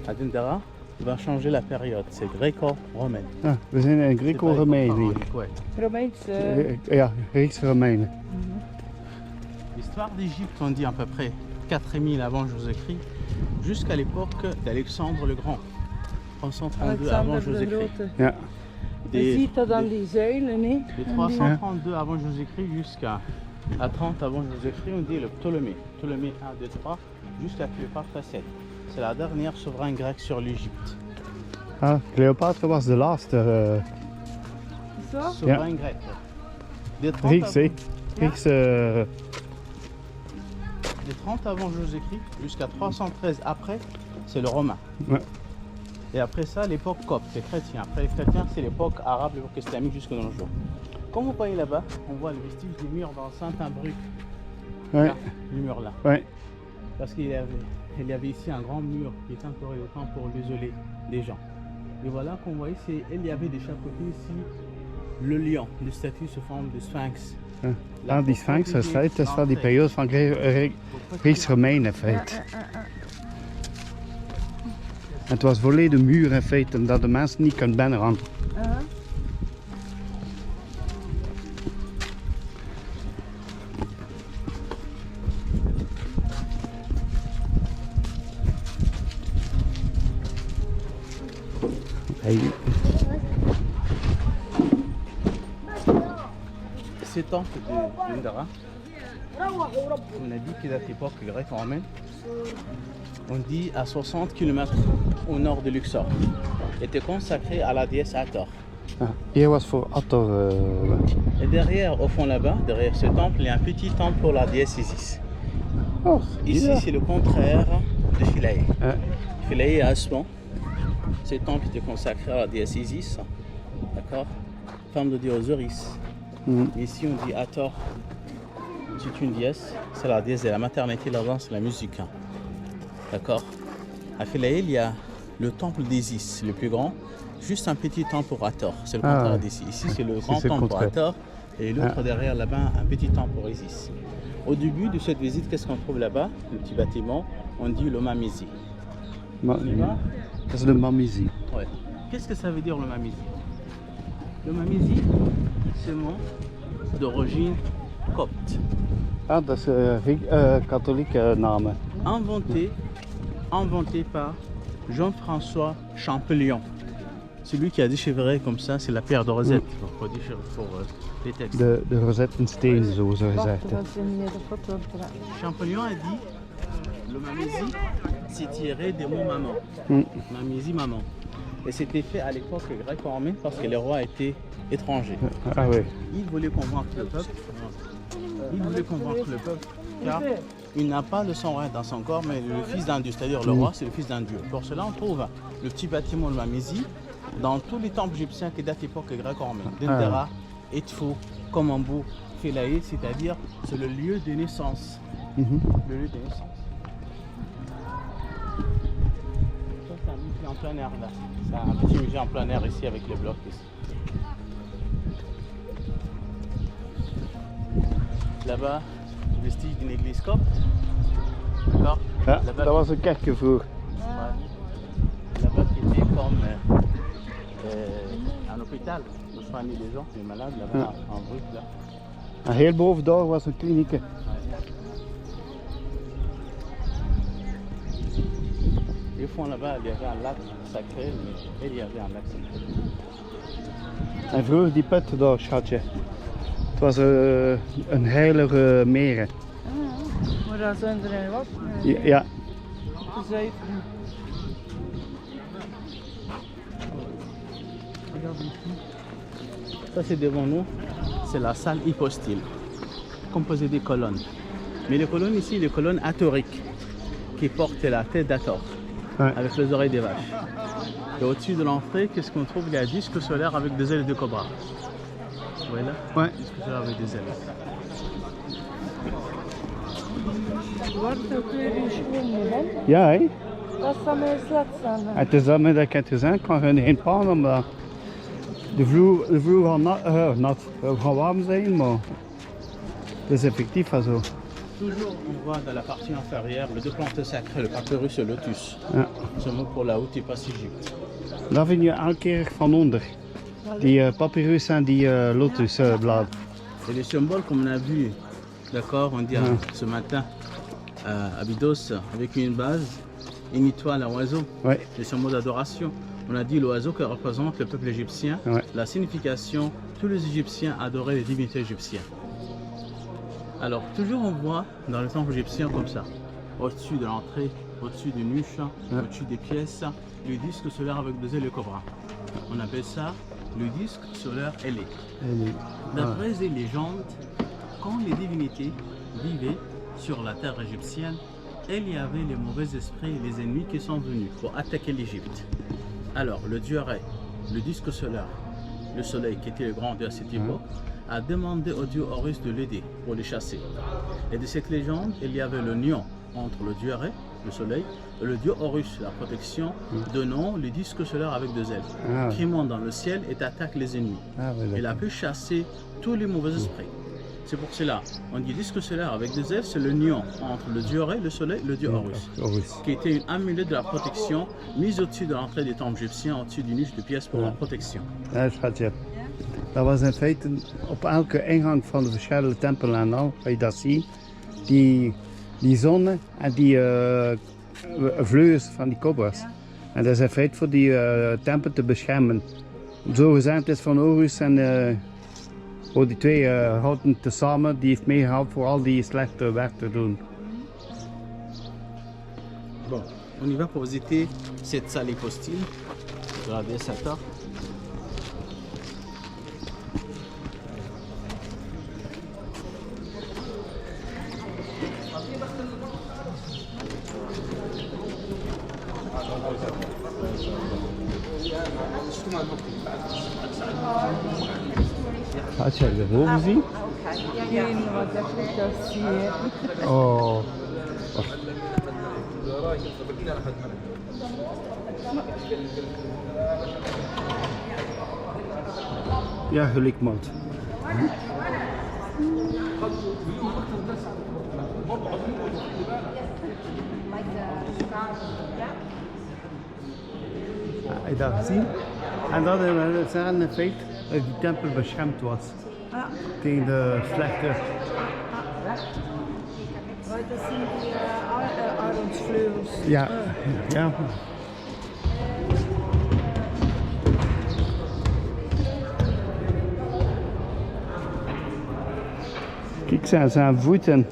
à Dendera, il va changer la période, c'est gréco-romaine. Ah, we zijn in Greco-Romein hier. Ouais. Romeins. Ja, Grieks-Romein. L'histoire d'Égypte, on dit à peu près 4000 avant Jésus-Christ, jusqu'à l'époque d'Alexandre le Grand, 332 avant Alexander de Jésus-Christ. Grote. Ja. Je ziet dat aan die zuilen, hè? De 332 avant Jésus-Christ jusqu'à 30 avant Jésus-Christ, on dit le Ptolémée. Ptolémée 1, 2, 3, jusqu'à Cléopâtre 7. C'est la dernière souveraine grecque sur l'Égypte. Ah, Cleopatra was de laatste Zo? Souveraine grecque. De 30 Grieks, hè? avant- Grieks, de 30 avant Jésus-Christ jusqu'à 313 après, c'est le romain. Ouais. Et après ça, l'époque copte, les chrétiens. Après les chrétiens, c'est l'époque arabe, l'époque islamique jusqu'à nos jours. Comme vous voyez là-bas, on voit le vestige du mur d'enceinte imbrue. ouais, Là, le mur là. ouais. Parce qu'il y avait ici un grand mur qui était entouré de temps pour l'isoler des gens. Et voilà qu'on voit ici, il y avait de chaque côté ici le lion, le statue sous forme de sphinx. Ah, die Sphinx, dat is van die periode van Grieks-Romein in feite. En het was volledig muur in feite, omdat de mensen niet kunnen binnen. Hey. Ces temples de Dendera, on a dit qu'il date l'époque grecque-romaine, on dit à 60 km au nord de Luxor, était consacré à la déesse Hathor. Ah, hier was voor Hathor. Et derrière, au fond là-bas, derrière ce temple, il y a un petit temple pour la déesse Isis. Oh, Ici, ja. c'est le contraire de Philae. Ja. Philae est à Aswan. Ce temple était consacré à la déesse Isis, d'accord, femme de dieu Osiris. Ici, on dit Hathor, c'est une déesse, c'est la déesse de la maternité, la danse, la musique. D'accord. À Philae, il y a le temple d'Isis, le plus grand, juste un petit temple pour Hathor. C'est le contraire d'ici. Ici, c'est le grand c'est le temple pour contraire. Hathor et l'autre derrière là-bas, un petit temple pour Isis. Au début de cette visite, qu'est-ce qu'on trouve là-bas? Le petit bâtiment, on dit le Mamizi. Dat is de Mamizi. Ouais. Qu'est-ce que ça veut dire le Mamizi? Le Mamizi, c'est un mot d'origine copte. Ah, dat is katholieke namen. Inventé par Jean-François Champollion. Celui qui a déchiffré comme ça, c'est la pierre de Rosette pour les textes. De Rosettensteen, zo gezegd. Dat is in de foto. Champollion a dit le Mamizi, c'est tiré des mots maman. Mamizi, maman. Et c'était fait à l'époque grecque-romaine parce que les rois étaient étrangers. Ah oui. Il voulait convaincre le peuple. Car il n'a pas le sang dans son corps, mais le fils d'un dieu, c'est-à-dire le roi, c'est le fils d'un dieu. Pour cela, on trouve le petit bâtiment de Mamizi dans tous les temples égyptiens qui datent d'époque grecque-romaine. Dendera, Edfou, Komambo, Philae, c'est-à-dire c'est le lieu de naissance. Le lieu de naissance. Ça, c'est un musée en plein air là. C'est un petit musée en plein air ici avec les blocs ici. Là-bas, le vestige d'une église copte. D'accord. Ja, Là-bas, dat was een kerkje vroeger. là-bas qui était comme un hôpital pour soigner les gens, les malades, là-bas en brut. Là. En heel boven daar was een kliniek. Et au fond là-bas, il y avait un lac sacré, mais il y avait un lac sacré. En vroeger die put daar, schatje. Het was een heilige meer. Maar daar zijn er een wat. Ja. Te zuiveren. Regarde ici. Ça c'est devant nous, c'est la salle hypostyle, composée des colonnes. Mais les colonnes ici, les colonnes hathoriques, qui portent la tête d'Hathor, avec les oreilles des vaches. Et au-dessus de l'entrée, qu'est-ce qu'on trouve? Il y a un disque solaire avec des ailes de cobra. Vous voyez là? Ouais. Disque solaire avec des ailes. Zwarte kleur in schoenen, hè? Ja, hé. Dat is van mijn slats aan. Het is dat met dat ik het gezegd kan geen pan omdat de vloer gaat nat, gaan warm zijn, maar Dus effectief also. Toujours, on voit dans la partie inférieure les deux plantes sacrées, le papyrus et le lotus. Ja. Ce mot pour la haute et passe Égypte. Daar vind je elke keer van onder. Die papyrus en die lotusbladen. C'est les symboles comme on a vu, d'accord, on dit ce matin à Abydos, avec une base, une étoile, un oiseau. Ouais. Les symboles d'adoration. On a dit l'oiseau qui représente le peuple égyptien. Ouais. La signification, tous les Égyptiens adoraient les divinités égyptiennes. Alors, toujours on voit dans le temple égyptien comme ça, au-dessus de l'entrée, au-dessus des niches, au-dessus des pièces, le disque solaire avec deux ailes et cobra. On appelle ça le disque solaire ailé. D'après les légendes, quand les divinités vivaient sur la terre égyptienne, il y avait les mauvais esprits et les ennemis qui sont venus pour attaquer l'Égypte. Alors, le dieu Ré, le disque solaire, le soleil qui était le grand dieu à cette époque, a demandé au dieu Horus de l'aider pour les chasser. Et de cette légende, il y avait l'union entre le dieu Ré, le soleil, et le dieu Horus, la protection, donnant le disque solaire avec deux ailes, qui monte dans le ciel et attaque les ennemis. Il a pu chasser tous les mauvais esprits. C'est pour cela, on dit disque solaire avec deux ailes, c'est l'union entre le dieu Ré, le soleil et le dieu Horus, qui était une amulette de la protection mise au-dessus de l'entrée des temples égyptiens, au-dessus d'une niche de pièces pour la protection. Ja, schatje. Dat was in feite op elke ingang van de verschillende tempelen en al, kan je dat zien. Die zonnen en die vleugels van die kobra's. En dat is in feite voor die tempel te beschermen. Zo gezegd is van Horus en die twee houden tezamen, die heeft meegehaald voor al die slechte werk te doen. Bon, on y va pour visiter cette salle hypostyle de la déesse Hathor. Had je de boven zien? Geen wat dat zie. Oh. Ja, gelikmalt. Heb je dat gezien? En dat is een feit dat die tempel beschermd was tegen de slechte. Dat zijn die aronsvleugels. Ja, ja. Kijk, zijn voeten.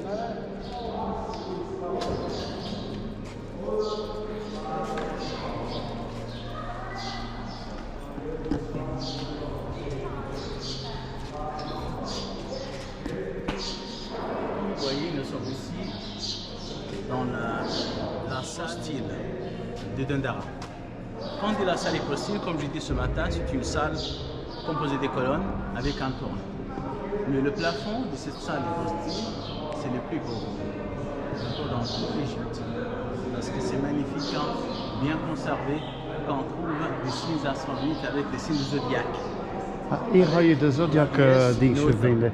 Vous voyez, nous sommes ici dans la salle style de Dendara. Quand on dit la salle hypostyle, comme j'ai dit ce matin, c'est une salle composée des colonnes avec un tourne. Mais le plafond de cette salle hypostyle, c'est le plus beau dans toute l'Égypte. Parce que c'est magnifique, bien conservé, quand on trouve des signes astronomiques avec des signes zodiaques. Hier ga je de zodiac dingen vinden.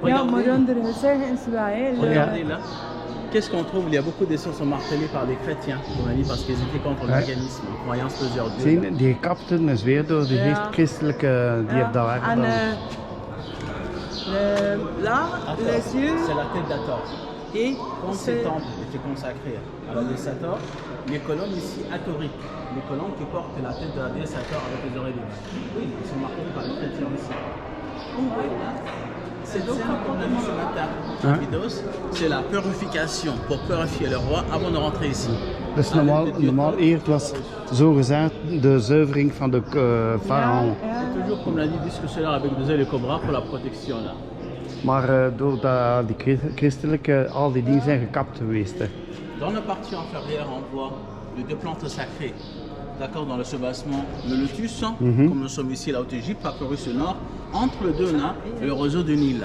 Ja, maar onder zeggen is wel heel Regardez là, qu'est-ce qu'on trouve? Il y a beaucoup de choses sont martelées par les chrétiens, on a dit, parce qu'ils étaient contre l'organisme, les croyances plusieurs dieux. Zien, die kapten is weer door de christelijke, die heeft daar En là, Hathor, les yeux c'est la tête d'Hathor. et Quand ce temple était consacré à la déesse Hathor, les colonnes ici hathoriques, les colonnes qui portent la tête de la déesse Hathor avec les oreilles de vache. Oui, ils sont martelés par les chrétiens aussi. Cette scène qu'on a vue ce matin à Abydos, c'est la purification pour purifier le roi avant de rentrer ici. Dus normaal eerst was zo gezegd de zuivering van de farao. Toujours comme l'a dit, disque solaire avec deux ailes de cobra pour la protection là. Maar doordat die christelijke, al die dingen zijn gekapt geweest. Hè. Dans la partie inférieure, on voit les deux plantes sacrées. D'accord, dans le soubassement, le lotus, comme nous sommes ici, la Haute-Égypte, Papyrus au nord. Entre les deux, on a le roseau de Nil.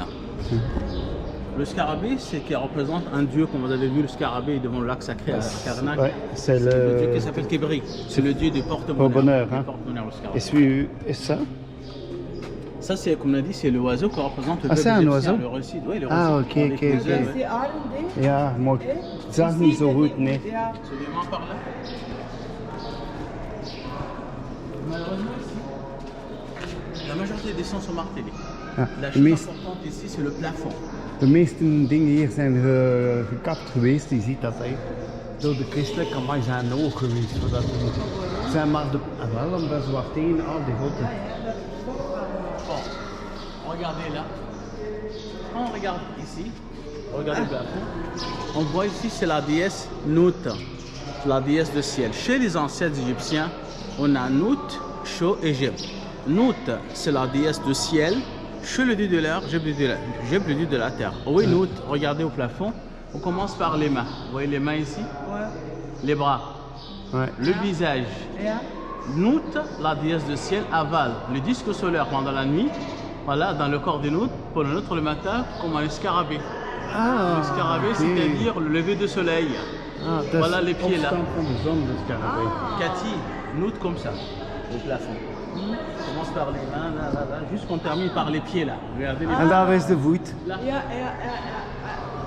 Le scarabée, c'est qui représente un dieu, comme vous avez vu, le scarabée devant le lac sacré à Karnak. Ouais, c'est le dieu qui s'appelle Kébri. C'est le dieu du porte-bonheur. Bonheur, hein. Le porte-bonheur, le scarabée. Is ça? Ça, c'est comme on a dit, c'est l'oiseau qui représente le Ah, c'est peuple un égyptien, oiseau? le récit. Oui, le Ah, récit. ok, Avec ok, les ok. œufs, ouais. Die Arend, hè? Ja, maar ik zag niet zo goed, nee. Ja. Absolument par là. Malheureusement, ici, la majorité des sons sont martelés. Ja, La de, chose meest, importante ici, c'est le plafond. de meeste dingen hier zijn gekapt geweest, je ziet dat hè. Door de christelijke, maar zijn er ook geweest. Zodat het zijn maar de. Wel, omdat ze wat tegen al die grote. Bon, regardez là. Quand on regarde ici, regardez le plafond, on voit ici c'est la déesse Nout, la déesse du ciel. Chez les ancêtres égyptiens, on a Nout, Sho et Geb. Nout, c'est la déesse du ciel. Chez le dieu de l'air, Geb le dieu de la terre. Oui, Nout, regardez au plafond. On commence par les mains. Vous voyez les mains ici? Ouais. Les bras, Ouais. le visage. Ja. Nout, la déesse du ciel, avale le disque solaire pendant la nuit. Voilà, dans le corps de Nout, pour le nôtre le matin, comme un scarabée. Ah, Le scarabée, ok. c'est-à-dire le lever de soleil. Ah, dat Voilà is les pieds là. opstand van de zon, de scarabée. Cathy, Nout comme ça, au plafond. On commence par les mains, là, jusqu'on termine par les pieds là. Regardez les En daar is de voet. là. Ja.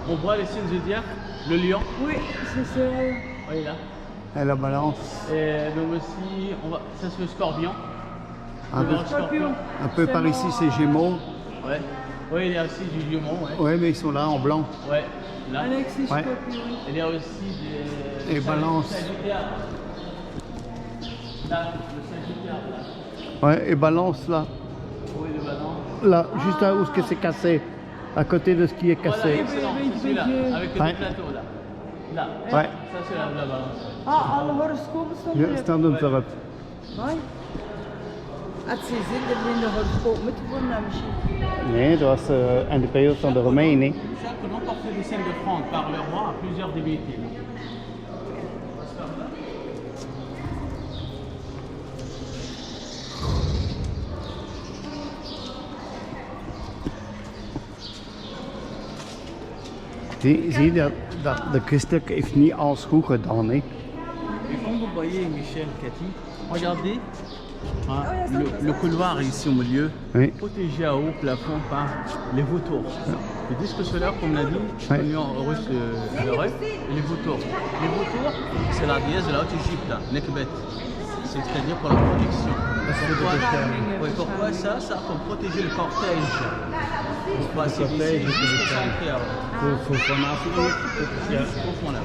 On voit les signes zodiaques, le lion, Oui, c'est ça. voyez là. En la balance. Et donc aussi, ça c'est le scorpion. Un peu, Le scorpion. un peu par ici, c'est Gémeaux. Ouais. Oui, il y a aussi du lion, ouais. Ouais, mais ils sont là en blanc. Ouais, là. Alexis Ouais. Scorpion. Il y a aussi des... Et balance. Sagittaire. Là, le sagittaire, là. Ouais, et balance là. Oui, le balance. Là, juste là où ce que c'est cassé. À côté de ce qui est Voilà, cassé. excellent, c'est celui-là, avec le Ouais. plateau, là. Là. Ouais. Ça, c'est la balance. Ah, alle horoscopen stonden Ja, er. staan er erop. Mooi. Het is zin dat we in de horoscoop moeten worden misschien. Nee, dat was in de periode van de Romeinen. Chaque nom portait des scènes d'offrande par le roi à plusieurs divinités. Zie je dat de christelijke heeft niet alles goed gedaan. Hè? Et comme vous voyez, Michel, Cathy, regardez hein, le couloir ici au milieu, Oui. protégé à haut plafond par les vautours. Le disque solaire, comme on a dit, Ouais. connu en russe et les vautours. Les vautours, c'est la déesse de la Haute-Égypte, Nekbet. C'est-à-dire pour la protection. Pourquoi ça? Ça pour protéger le cortège. Pour passer d'ici jusqu'au sanctuaire. Voor vanaf hier. Ja, Jusqu'au fond là.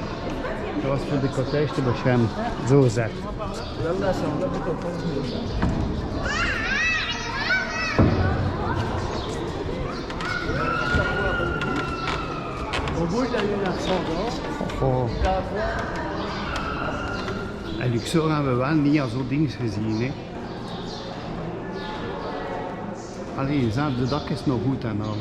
dat was voor de cortège te beschermen. Zo gezegd. Oh. En Luxor hebben we wel niet al zo'n ding gezien. Hè. Allee, de dak is nog goed en al.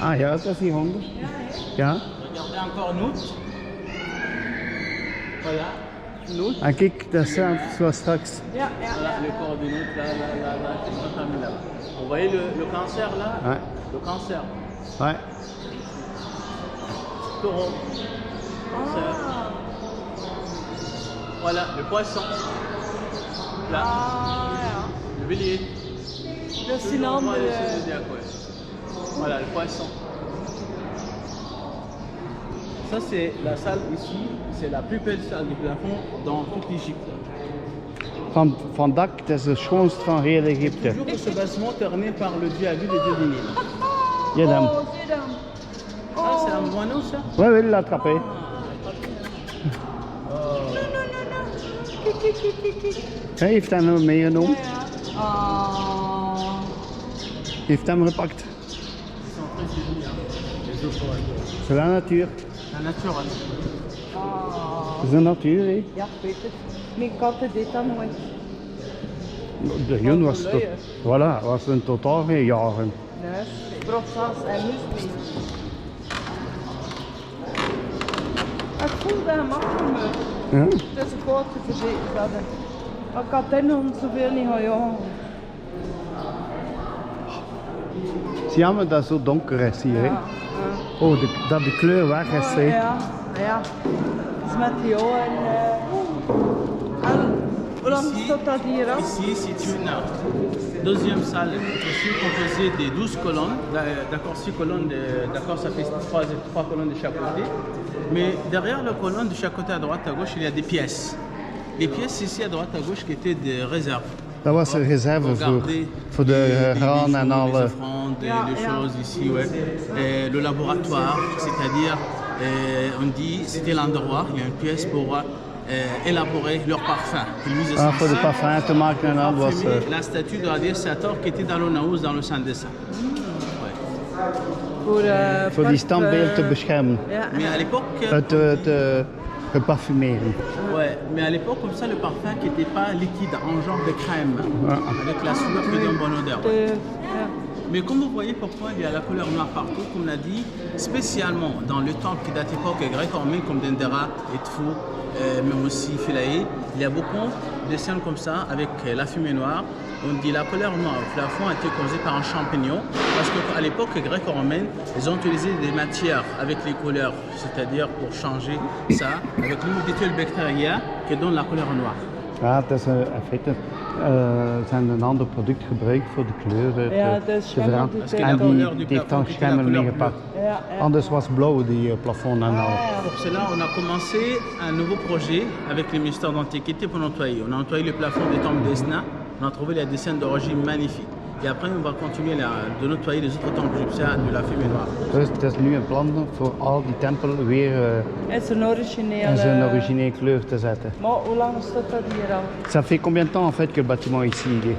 Ah ja, dat is die honden. Ja. Regardez encore Nout. Voilà. Nout. En kijk, dat is zoals straks. Ja. Voilà, le corps de Nout, là, qui sont terminés là. Vous voyez le cancer là? Ouais. Le cancer. Ouais. Taureau. Cancer. Voilà, le poisson. Là. Ah, ja. Le bélier. Dat is een Toujours, on voit andere. les signes zodiaques, ouais. Voilà, le poisson. Ça, c'est la salle ici. C'est la plus belle salle du plafond dans toute l'Égypte. Van dak, dat is de schoonste van heel Egypte. Toujours ce bâtiment terminé par le dieu Abu, le dieu du Nil. Je dan. Oh, zie dan. Ah, c'est un moineau, ça? We willen l'attraper. Hij heeft hem meegenomen. Ah. Heeft hem gepakt. Ils sont très unis, hein. Les eaux forêts. C'est la natuur. La nature, hein. Ah. Dat is de natuur, hè. Ja, ik weet het. Mijn katten deed dat nooit. De Jun was tot, voilà, was een totaal geen jagen. Nee, broksas en muesli. Ik voel dat hem afgemuurd. Ja? Het is een koud te verzekerd hadden. Maar ik had hen zoveel niet gaan jagen. is jammer dat het zo donker is hier. Hè? Ja. Oh, dat de kleur weg is. Hè? Ja, ja. Dus met die oren. En hoe lang staat dat hier af? Ici, c'est une deuxième salle ici composée de 12 colonnes. D'accord, 6 colonnes, d'accord, ça fait 3 colonnes de chaque côté. Mais derrière les colonnes de chaque côté, à droite, à gauche, il y a des pièces. Les pièces ici à droite, à gauche, qui étaient des réserves. Dat was een reserve voor de graan en les alle. offrandes, les choses ici, ouais. Le laboratoire, c'est-à-dire, on dit, c'était l'endroit, il y a une pièce pour élaborer leur parfum. Ah, voor de parfum te maken en al was. La statue de Adi Sator qui était dans le Naous, dans le Saint-Dessin. Voor die standbeeld te beschermen. Ja. Mais à l'époque, Te parfumeren. ouais, mais à l'époque, comme ça, le parfum qui n'était pas liquide, en genre de crème, avec la sueur qui donne bonne odeur. Ja. Mais comme vous voyez pourquoi il y a la couleur noire partout, comme on a dit, spécialement dans le temple qui date d'époque grecque-romaine, comme Dendera et Tfou, mais aussi Philae, il y a beaucoup de scènes comme ça avec la fumée noire. On dit la couleur noire au plafond a été causée par un champignon, parce qu'à l'époque grecque-romaine, ils ont utilisé des matières avec les couleurs, c'est-à-dire pour changer ça, avec l'humidité bactérienne qui donne la couleur noire. Ja, het is in feite zijn een ander product gebruikt voor de kleur. Ja, de schimmel doet En het die heeft dan schimmel meegepakt. Ja. Anders was het blauw, die plafond en al. Pour cela, on a commencé un nouveau projet avec le ministère d'Antiquité pour nettoyer. On a nettoyé le plafond des temples d'Esna, on a trouvé les dessins d'origine magnifiques. Et après, on va continuer de nettoyer les autres temples égyptiens de la fumée noire. Dus het is nu een plan voor al die tempelen weer Het is een origineel. in zijn originele kleur te zetten. Maar hoe lang staat dat hier al? Ça fait combien de temps en fait que le bâtiment ici il est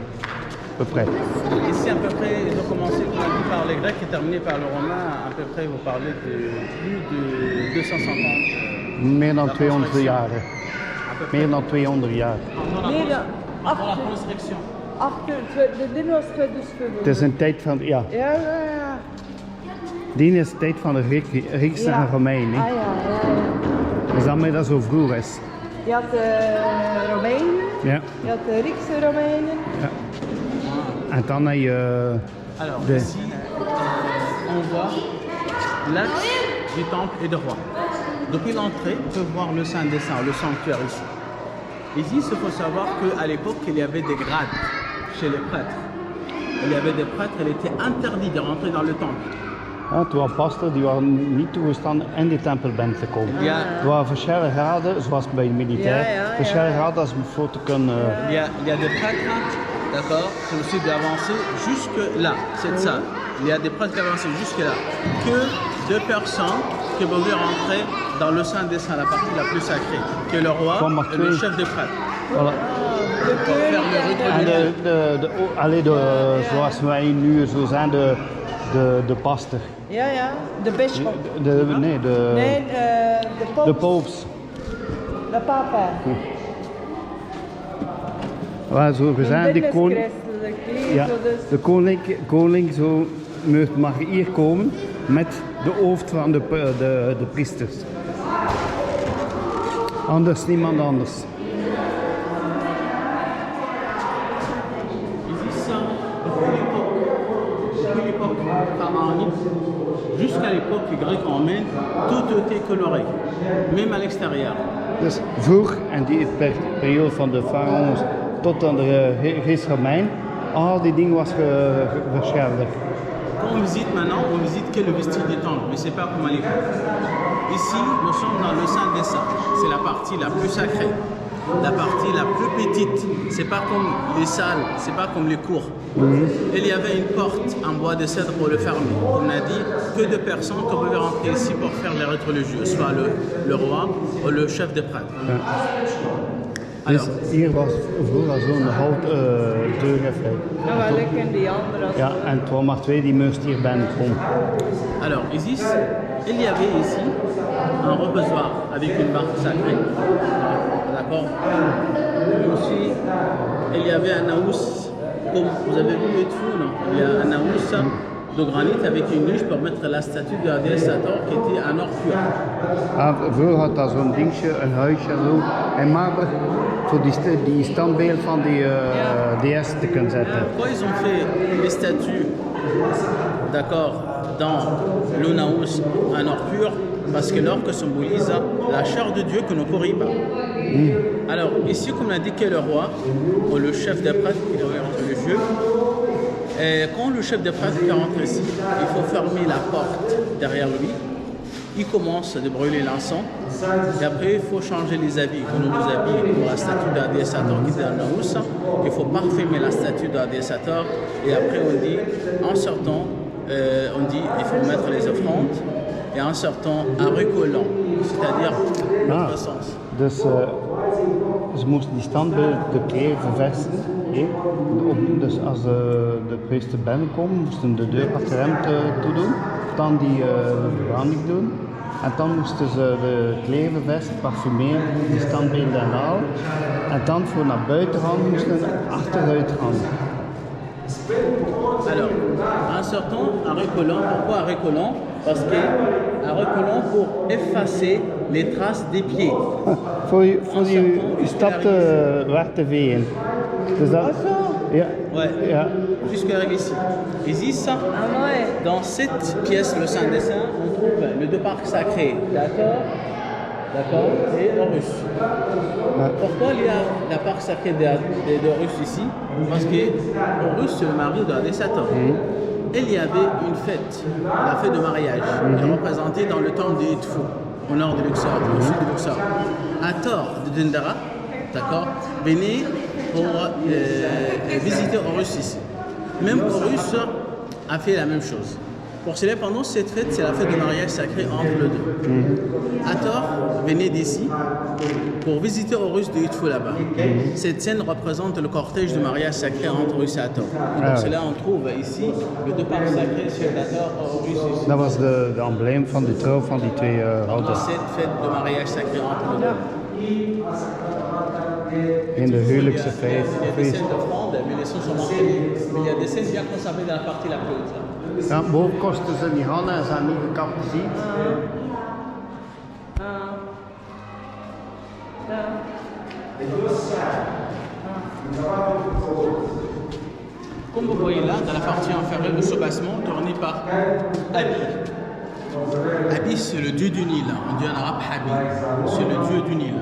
à peu près? Ici, à peu près, ils ont commencé par les Grecs et terminé par le Romain. À peu près, vous parlez de plus de 250. Meer dan 200 jaar. À peu près. Meer dan 200 jaar. Nee, de Avant la construction. dit was 2000. Het is een tijd van, ja, Ja, ja, ja. die is de tijd van de Griekse en Romeinen. Ah ja, ja. Dus daarmee dat zo vroeg is. Je had de Romeinen, Ja. je had de Griekse Romeinen. Ja. En dan heb je Alors, de, ici, on voit l'axe du temple et du roi. Depuis l'entrée, on peut voir le Saint-Dessin, le sanctuaire ici. Ici, il faut savoir qu'à l'époque, il y avait des grades chez les prêtres. Il y avait des prêtres, il était interdit de rentrer dans le temple. ja, toen waren pastoren die waren niet toegestaan in die tempelband te komen. Ja. Er waren verschillende graden, zoals bij de militair. Ja, ja, ja. Verschillende graden als voor te kunnen. Il y a des prêtres, d'accord, qui ont aussi d'avancer jusque là, cette salle. Il y a des prêtres qui avancent jusque là. Que 2 personnes qui pouvaient rentrer dans le Saint-Dessin, la partie la plus sacrée, que le roi et le chef des prêtres. Voilà. Pour faire le rite En zoals wij nu zo zijn, de pastor. Ja, ja. De bisschop. Nee, de poops. De papa. Waar zo gezegd, de koning. Ja, de koning zo mag hier komen met de hoofd van de priesters. Anders niemand anders. Depuis l'époque pharaonique jusqu'à l'époque grecque-romaine, tout était coloré, même à l'extérieur. Dus voor en die periode van de faraons tot aan de Grieks-Romein, al die dingen was verschillend. Quand on visite maintenant, on visite que le vestige du temple, mais c'est pas comme à l'époque. Ici, nous sommes dans le Saint-Dessin, c'est la partie la plus sacrée. La partie la plus petite, c'est pas comme les salles, c'est pas comme les cours. Il y avait une porte en bois de cèdre pour le fermer. On a dit que 2 personnes qui pouvaient rentrer ici pour faire les rites religieux, soit le roi ou le chef des prêtres. Dus hier was vroeger zo'n houtdeur. Ja, wel ik en die andere. Ja, en het waren maar 2 die moest hier binnen komen. Alors, Isis, il y avait ici un reposoir avec une barque sacrée. D'accord. Aussi, il y avait un naous, comme vous avez vu et tout, non? Il y a un naous de granit avec une niche pour mettre la statue de Adi Sator qui était en or pur. Ja, vroeger had dat zo'n dingetje, een huisje zo, en marmer, voor die standbeeld van die DS te kunnen zetten. Quand ils ont fait les statues d'accord, dans le naous en or pur, parce que l'or que symbolise la chair de Dieu que ne pourrit pas. Alors, ici, comme l'a dit le roi, ou le chef des prêtres qui est entre les yeux, et quand le chef des prêtres rentre ici, il faut fermer la porte derrière lui. Il commence de brûler l'encens, et après il faut changer les habits. On nous habille pour la statue d'Adésator qui est dans le naous. Il faut parfumer la statue d'Adésator, et après on dit, en sortant, il faut mettre les offrandes, et en sortant, en recollant, c'est-à-dire l'autre sens. Dus ze moesten die standbeelden de kleren verversen. Dus als de priester binnenkomt, moesten de deur achter hem toe doen, dan die verbranding doen. En dan moesten ze de kleren verversen, parfumeren, die standbeelden halen. En dan voor naar buiten gaan, moesten ze achteruit gaan. Alors, en sortant, en recollant, pourquoi en recollant? Parce qu'en recollant pour effacer les traces des pieds. Voor je stap weg te vegen. Dus dat, ja, ouais, ja. Jusqu'à ici. Ici, dans cette pièce, le Saint des Saints, on trouve les deux parcs sacrés, d'accord, et Horus. Pourquoi il y a la parc sacrée d'Horus ici? Parce que Horus, c'est le mari d'Adésator. Il y avait une fête, la fête de mariage, qui est représentée dans le temple de Edfu, au nord de Luxor, au sud de Luxor. Hathor de Dendera, d'accord, venait pour visiter Horus ici. Même Horus a fait la même chose. Pour cela, pendant cette fête, c'est la fête de mariage sacré entre les deux. Hathor venait d'ici pour visiter Horus de Edfu là-bas. Cette scène représente le cortège de mariage sacré entre Horus et Hathor. Pour cela, on trouve ici le deux parcs sacrés sur Hathor et Horus ici. Dat was de embleem van de trouw van die twee Pendant cette fête de mariage sacré entre les deux. In de huwelijkse feest. Il y a des scènes d'offrande, mais les sons sont mentionnés. Mais il y a des scènes bien conservées dans la partie la plus haute. Ja, boven kosten ze niet handen en zijn niet gekapt te zien. Comme vous voyez là, dans la partie inférieure de ce bâtiment, tourné par Abi. Abi, c'est le dieu du Nil. On dit en arabe Habi. C'est le dieu du Nil.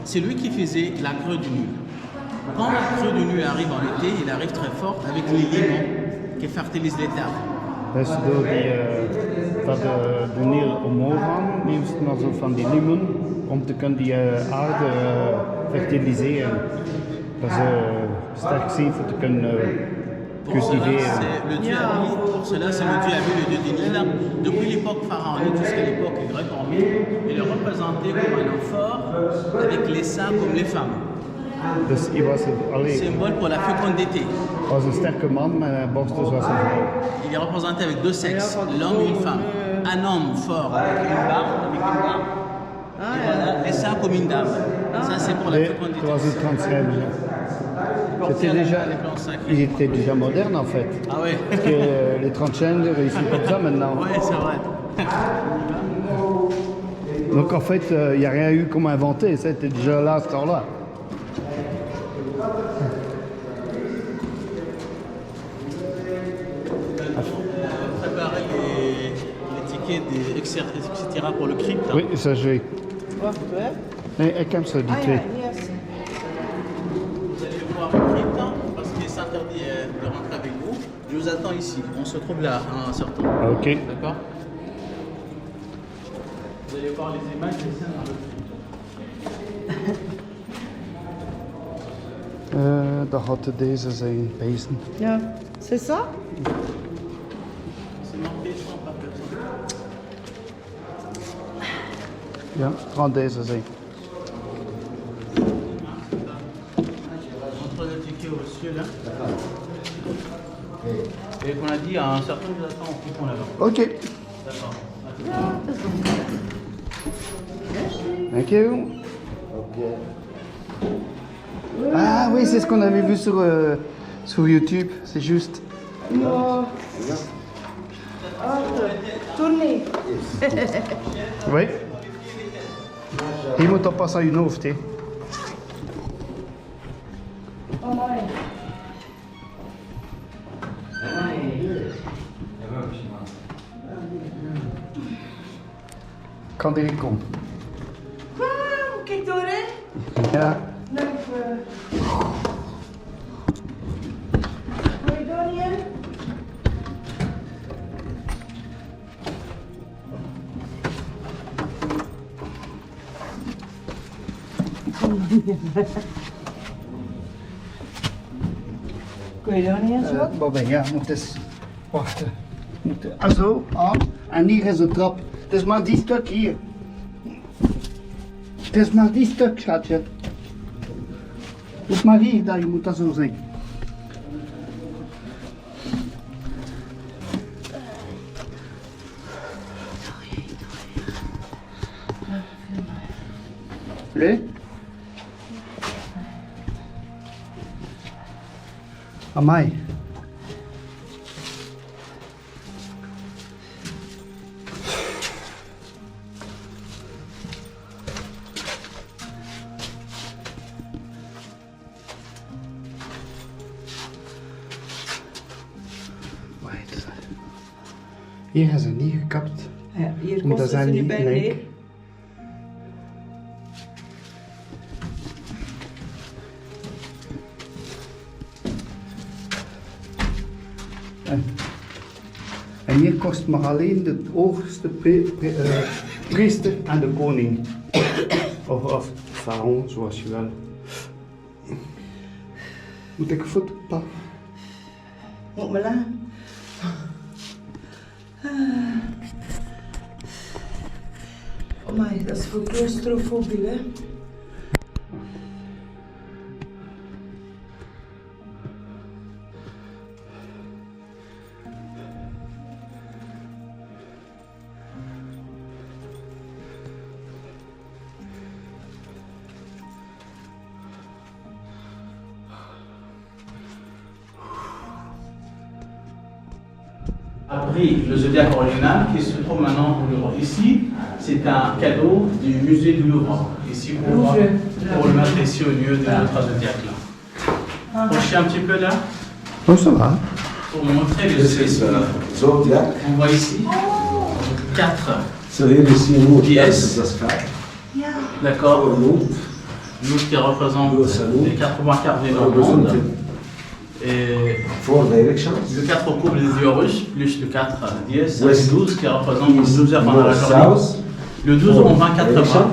C'est lui qui faisait la crue du Nil. Quand la crue du Nil arrive en été, il arrive très fort avec les limons qui fertilisent les terres. Dus door dat de Nil omhoog gaan, nemen ze dan zo van die limon om te kunnen die aarde fertiliseren. Dat ze sterk zijn voor te kunnen cultiveren. Le dieu Abi, pour cela c'est le dieu Abi, le dieu du Nil. Depuis l'époque pharaonique jusqu'à l'époque grecque en il est représenté comme un homme fort avec les seins comme les femmes. Dus hij was symbole pour la fécondité. Was een sterke man, maar hij borst dus was een vrouw. Il est représenté avec deux sexes, l'homme et une femme. Un homme fort avec une barbe, et voilà, les seins comme une dame. Ça c'est pour la fécondité. Ça was het transfert. Il était déjà moderne en fait. Ah ouais. Parce que les transgenders ils sont comme ça maintenant. Ouais, c'est vrai. Donc en fait, il n'y a rien eu comme inventé, c'était déjà là à ce temps-là. Préparer les tickets, etc. pour le crypte. Oui, ça j'ai. Nee, ik heb zo die twee. Vous allez voir le crypte parce qu'il est interdit de rentrer avec vous. Je vous attends ici. On se trouve là en sortant. Ok. D'accord. Vous allez voir les images des scènes dans le crypte. Dat had deze zijn pezen. Ja, c'est ça? C'est marqué 100 par personne. Ja, het gaat deze zijn. Entre le ticket au monsieur là. Et qu'on a dit à un certain nous attend au coupon là-bas. Ok. D'accord. Thank you. Ah oui, c'est ce qu'on avait vu sur YouTube, c'est juste. No. Tournez. Oui. Je moet oppassen aan je hoofd, hè. Oh, mooi. kan direct komen. Kijk doorheen. Ja. Leuk. Wil je door niet in? Kun je daar niet in zo? Bobby, ja, moet eens wachten. Zo, aan. En hier is een trap. Het is maar die stuk hier. Het is maar die stuk, schatje. Het is maar hier dat je moet dat zo zeggen. Nee? Amai. Hier is het niet gekapt. Ja, hier Moet kost dat ze zijn niet niet bij leuk? neer. En hier kost maar alleen de hoogste priester en de koning. Of farao, zoals je wil. Moet ik een foto pakken? Moet me laten. Oh my, dat is voor claustrofobie, hè? A pris le zodiaque original qui se trouve maintenant au Louvre. Ici, c'est un cadeau du musée du Louvre. Ici, pour le mettre ici au lieu de notre zodiaque là. Projetez un petit peu là. Oh, ça va. Pour montrer le Zodiac. On voit ici 4 So hier is hier Noord. Yes. Dat is gaaf. d'accord. Noord. Nous qui représente les 80 cardinaux du We monde. zijn Et voor directions. le 4 couple des dieux russes, plus le 4 dièse, ça West. fait 12 qui représente 12 heures pendant la journée. South. Le 12 ont 24 heures.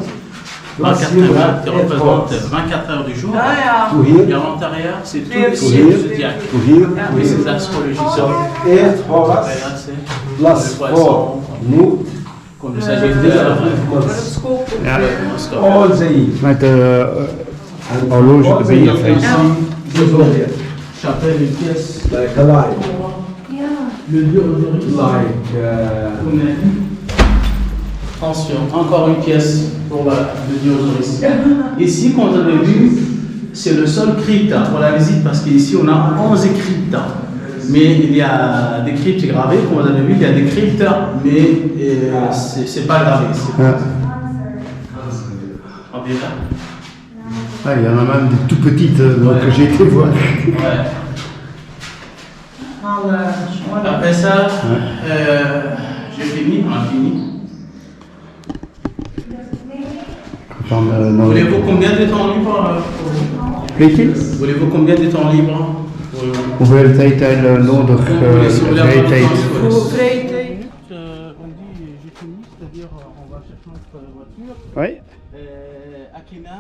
24 heures qui représentent 24 heures du jour. Ah ja. To hier. Et à l'intérieur, c'est tous Et les aussi. signes du zodiaque. To hier. Oui, c'est l'astrologie. So Et Earth Horus là, c'est plus le poisson, 4 Noord. comme le Sagittaire, Horoscoop. Ja. l'horoscope. All the Met de horloge erbij. De Zodiac. Chapelle une pièce. Like a lion. Le dieu Osiris. Like Attention, encore une pièce pour le dieu Osiris. Ici, comme vous avez vu, c'est le seul crypte pour la visite parce qu'ici on a 11 cryptes. Mais il y a des cryptes gravées, comme vous avez vu, il y a des cryptes, mais c'est pas gravé. Ja. En déjà. Ah, il y en a même des tout petites que j'ai été voir. Ouais. Après ça, j'ai fini, on a fini. Voulez-vous combien de temps libre Voulez-vous combien de temps libre Hoeveel tijd heb je nodig? Vrije tijd. Voor vrije tijd. On dit j'ai fini, c'est-à-dire on va chercher notre voiture. Oui. À Kina,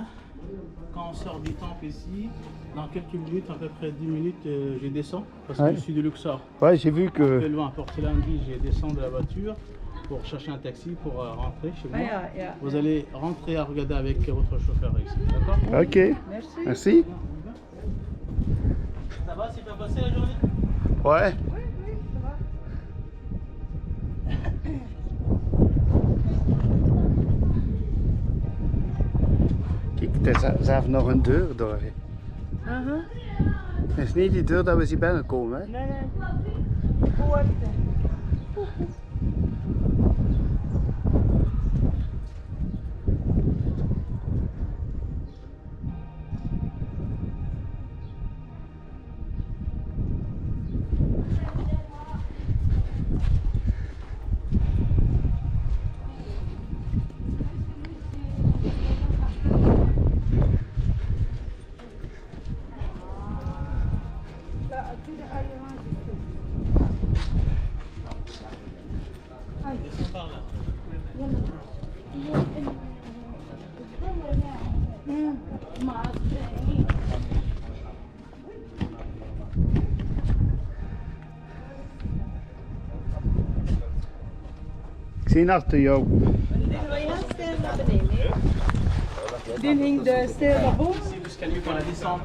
quand on sort du temple ici, dans quelques minutes, à peu près 10 minutes, je descends parce que Ouais. je suis de Luxor. Ouais, j'ai vu Un peu que. loin, Portelandi, je descends de la voiture pour chercher un taxi pour rentrer chez moi. Ah ja, ja. Vous allez rentrer à regarder avec votre chauffeur ici, d'accord? Ok. Merci. Merci. Ça va, c'est bien passé la journée? Ouais. Kijk, er is zelfs nog een deur door. Het is niet die deur dat we zien binnenkomen, hè? Nee, nee. Poorten. Ik zie achter jou. Die hing de stijl naar boven. Ici, jusqu'à lui pour la descente.